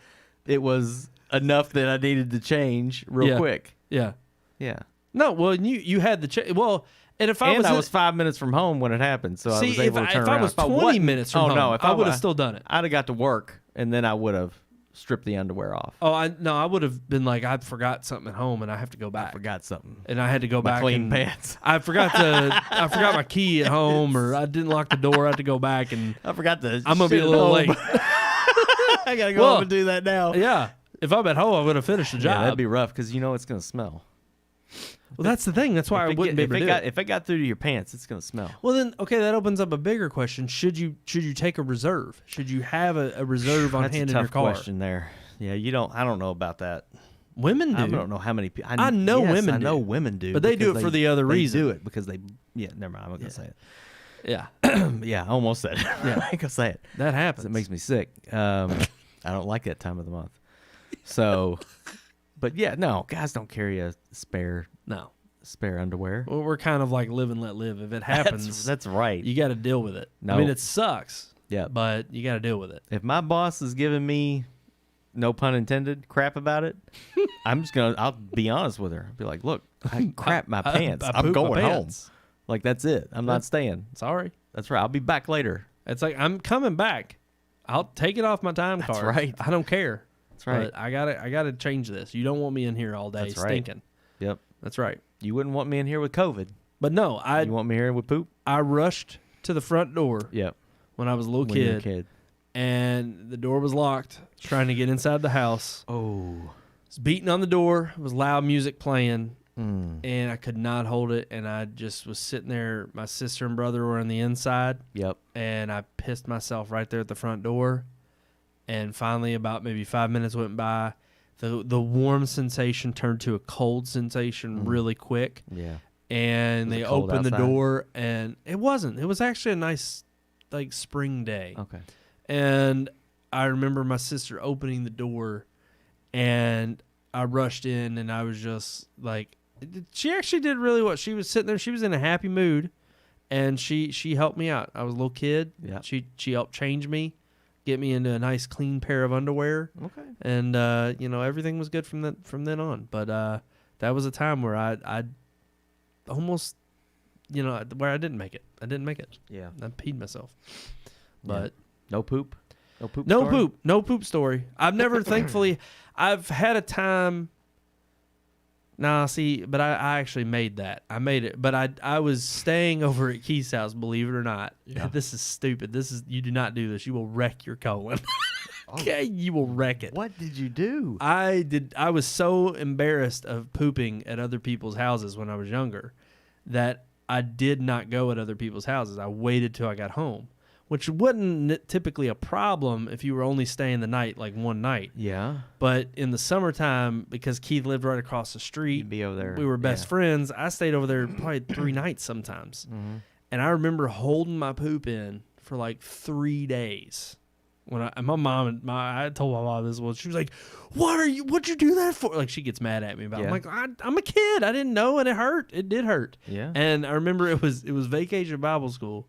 it was enough that I needed to change real Yeah. quick. yeah. Yeah. No, well, you had the well, and if I And was I was 5 minutes from home when it happened, so I was see able to turn if around. I was 20 minutes from home, no, if I would have still done it. I'd have got to work, and then I would have stripped the underwear off. Oh, I would have been like, I forgot something at home, and I have to go back. I forgot something. And I had to go My back clean and pants. I forgot my key at home, or I didn't lock the door. I had to go back, and I forgot to. I'm gonna be shit a at little home. late. I gotta go Well, home and do that now. Yeah, if I'm at home, I'm gonna finish the job. Yeah, that'd be rough because you know it's gonna smell. well, that's the thing. That's why I wouldn't be able to do it. If it got through to your pants, it's gonna smell. Well, then, okay, that opens up a bigger question. Should you take a reserve? Should you have a reserve on That's hand a in your tough car? question there. Yeah, you don't. I don't know about that. Women do. I don't know how many people. I know yes, women I know do. women do, But they do because it for the other they reason. do it because they. Yeah, never mind. I'm not gonna say it. Yeah, Yeah, I almost said it. Yeah. I ain't gonna say it. that happens. It makes me sick. I don't like that time of the month. So, but yeah, no, guys don't carry a spare no. underwear. Well, we're kind of like live and let live. If it happens, That's right. you got to deal with it. No. I mean, it sucks. Yeah. But you got to deal with it. If my boss is giving me, no pun intended, crap about it, I'll be honest with her. I'll be like, look, I crap my pants. I I'm poop my going home. pants. Like, that's it. I'm not staying. Sorry. That's right. I'll be back later. It's like I'm coming back. I'll take it off my time card. right. I don't care. That's right. But I gotta change this. You don't want me in here all day That's right. stinking. Yep. That's right. You wouldn't want me in here with COVID. But no, You want me here with poop? I rushed to the front door Yep. when I was a little When you're a kid, kid. and the door was locked. Trying to get inside the house. Oh. Was beating on the door. Was loud music playing, Mm. and I could not hold it. And I just was sitting there. My sister and brother were on the inside, Yep. and I pissed myself right there at the front door. And finally, about maybe 5 minutes went by. The warm sensation turned to a cold sensation really quick. Yeah. And Was it they cold opened the outside? door, and it wasn't. It was actually a nice, like, spring day. Okay. And I remember my sister opening the door, and I rushed in, and I was just like, she actually did really well. She was sitting there. She was in a happy mood, and she helped me out. I was a little kid. Yeah. She helped change me, get me into a nice clean pair of underwear, Okay. and everything was good from then on. But that was a time where I almost, where I didn't make it. I didn't make it. Yeah. I peed myself. But No poop? No poop story. I've never, thankfully, I've had a time. Nah, see, but I actually made that. I made it, but I was staying over at Keith's house, believe it or not. Yeah. This is stupid. You do not do this. You will wreck your colon. Okay, you will wreck it. What did you do? I was so embarrassed of pooping at other people's houses when I was younger that I did not go at other people's houses. I waited till I got home, which wasn't typically a problem if you were only staying the night, like one night. Yeah. But in the summertime, because Keith lived right across the street, You'd be over there. we were best friends. I stayed over there probably 3 nights sometimes. Mm-hmm. And I remember holding my poop in for like 3 days. When I told my mom this was, she was like, what'd you do that for? Like, she gets mad at me about it. I'm like, I'm a kid. I didn't know, and it hurt. It did hurt. Yeah. And I remember it was Vacation Bible School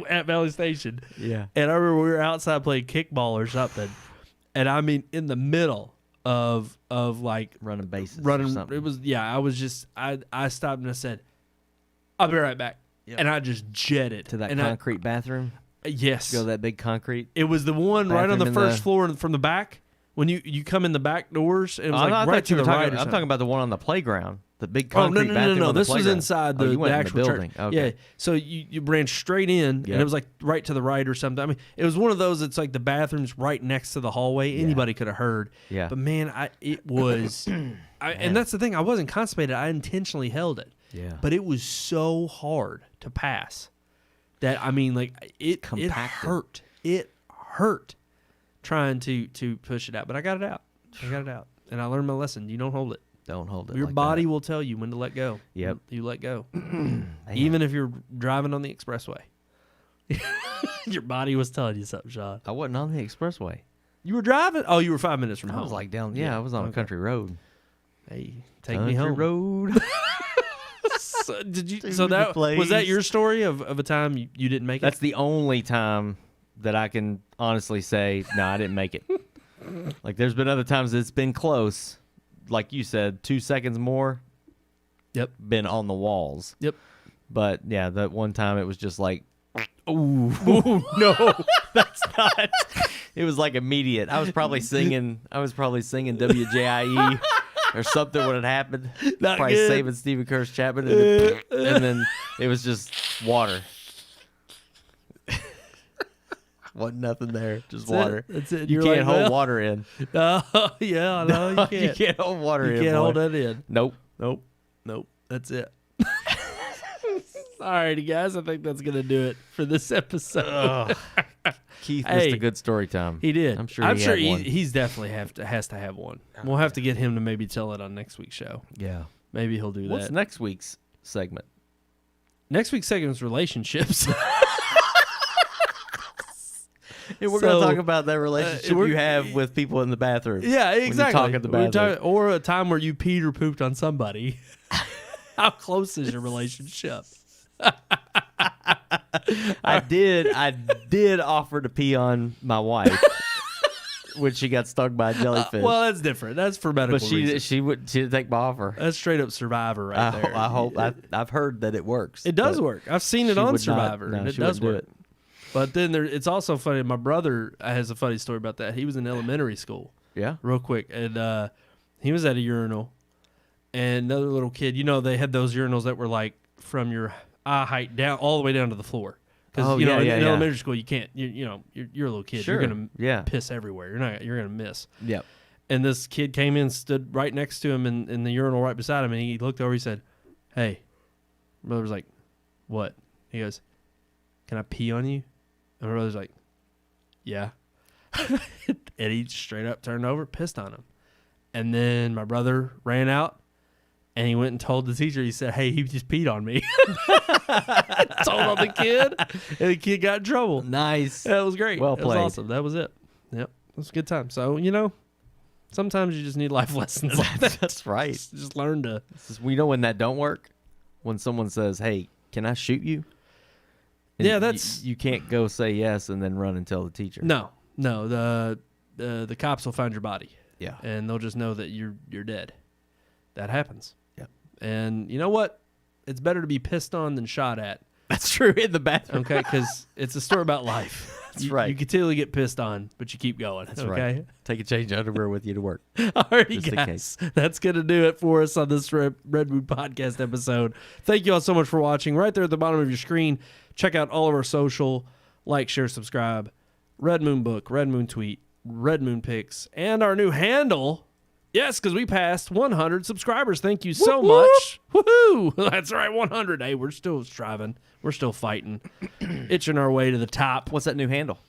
at Valley Station. Yeah. And I remember we were outside playing kickball or something. And I mean, in the middle of like running bases or something. It was, I stopped and I said, I'll be right back. Yep. And I just jetted to that concrete bathroom. Yes. Go that big concrete. It was the one right on the first floor from the back. When you come in the back doors, it was right to the right. I'm talking about the one on the playground, the big concrete bathroom. No. On the This playground. was inside the actual building. church. Okay. Yeah. So you ran straight in, and it was like right to the right or something. I mean, it was one of those. It's like the bathroom's right next to the hallway. Anybody could have heard. Yeah. But man, it was. And that's the thing. I wasn't constipated. I intentionally held it. Yeah. But it was so hard to pass. That, I mean, like, it hurt. It hurt trying to push it out. But I got it out. And I learned my lesson. You don't hold it. Don't hold it. Your body will tell you when to let go. Yep. You let go. Even if you're driving on the expressway. Your body was telling you something, Sean. I wasn't on the expressway. You were driving? Oh, you were 5 minutes from home. I was like down. Yeah, I was on a country road. Hey, take me home. Road. So, was that your story of a time you didn't make it? That's the only time that I can honestly say, no, I didn't make it. Like, there's been other times it's been close. Like you said, 2 seconds more. Yep. Been on the walls. Yep. But yeah, that one time it was just like, ooh, no, that's not. It was like immediate. I was probably singing WJIE. Or something would have happened. Not probably good. saving Stephen Curtis Chapman. And then it was just water. Wasn't nothing there. Just water. That's it. You can't hold water in. Oh, yeah, I know. You can't. You can't hold water in. You can't boy. hold that in. Nope. That's it. Alrighty, guys. I think that's going to do it for this episode. Keith missed a good story time. He did. I'm sure he's definitely has to have one. We'll have to get him to maybe tell it on next week's show. Yeah. Maybe he'll do that. What's next week's segment? Next week's segment is relationships. We're going to talk about that relationship you have with people in the bathroom. Yeah, exactly. When you talk at the bathroom. Or a time where you peed or pooped on somebody. How close is your relationship? I did offer to pee on my wife when she got stung by a jellyfish. Well, that's different. That's for medical reasons. She didn't take my offer. That's straight up Survivor right there. I hope I've heard that it works. It does work. I've seen it on Survivor, and it does work. It. But then it's also funny. My brother has a funny story about that. He was in elementary school. Yeah. Real quick, and he was at a urinal, and another little kid. You know, they had those urinals that were like from your eye height down all the way down to the floor. Because in elementary school you can't. You're a little kid. Sure. You're gonna piss everywhere. You're gonna miss. Yep. And this kid came in, stood right next to him in the urinal right beside him, and he looked over. He said, "Hey," my brother was like, "What?" He goes, "Can I pee on you?" And my brother's like, "Yeah." And he straight up turned over, pissed on him. And then my brother ran out, and he went and told the teacher. He said, "Hey, he just peed on me." Told on the kid, and the kid got in trouble. Nice. That was great. Well played. It was awesome. That was it. Yep. It was a good time. So, sometimes you just need life lessons like that. That's right. Just learn to. We know when that don't work. When someone says, "Hey, can I shoot you?" And yeah, that's you can't go say yes and then run and tell the teacher. No. The cops will find your body. Yeah. And they'll just know that you're dead. That happens. Yep. And you know what? It's better to be pissed on than shot at That's true, in the bathroom. Okay, because it's a story about life. That's right. You continually get pissed on, but you keep going. That's okay? right. Take a change of underwear with you to work. Alrighty, Just in guys. That's going to do it for us on this Red Moon Podcast episode. Thank you all so much for watching. Right there at the bottom of your screen, check out all of our social. Like, share, subscribe. Red Moon Book, Red Moon Tweet, Red Moon Pics, and our new handle. Yes, because we passed 100 subscribers. Thank you so much. Woohoo! That's right, 100. Hey, we're still striving. We're still fighting. Itching our way to the top. What's that new handle?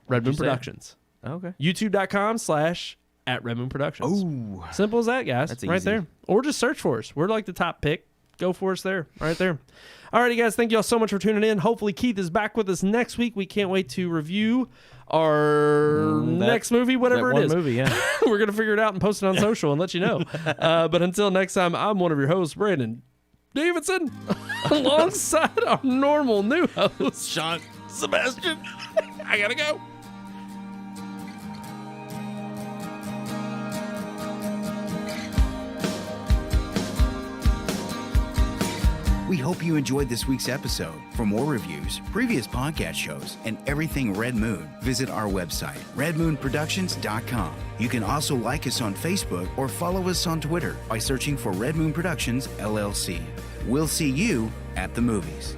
Red Moon you say? Productions. Okay. YouTube.com/@Red Moon Productions. Ooh. Simple as that, guys. That's right easy. there. Or just search for us. We're like the top pick. Go for us there. Right there. Alrighty, guys. Thank you all so much for tuning in. Hopefully Keith is back with us next week. We can't wait to review our next movie, whatever that it one is. movie, yeah. We're going to figure it out and post it on social and let you know. But until next time, I'm one of your hosts, Brandon Davidson, alongside our normal new host, Sean Sebastian. I got to go. We hope you enjoyed this week's episode. For more reviews, previous podcast shows, and everything Red Moon, visit our website, redmoonproductions.com. You can also like us on Facebook or follow us on Twitter by searching for Red Moon Productions, LLC. We'll see you at the movies.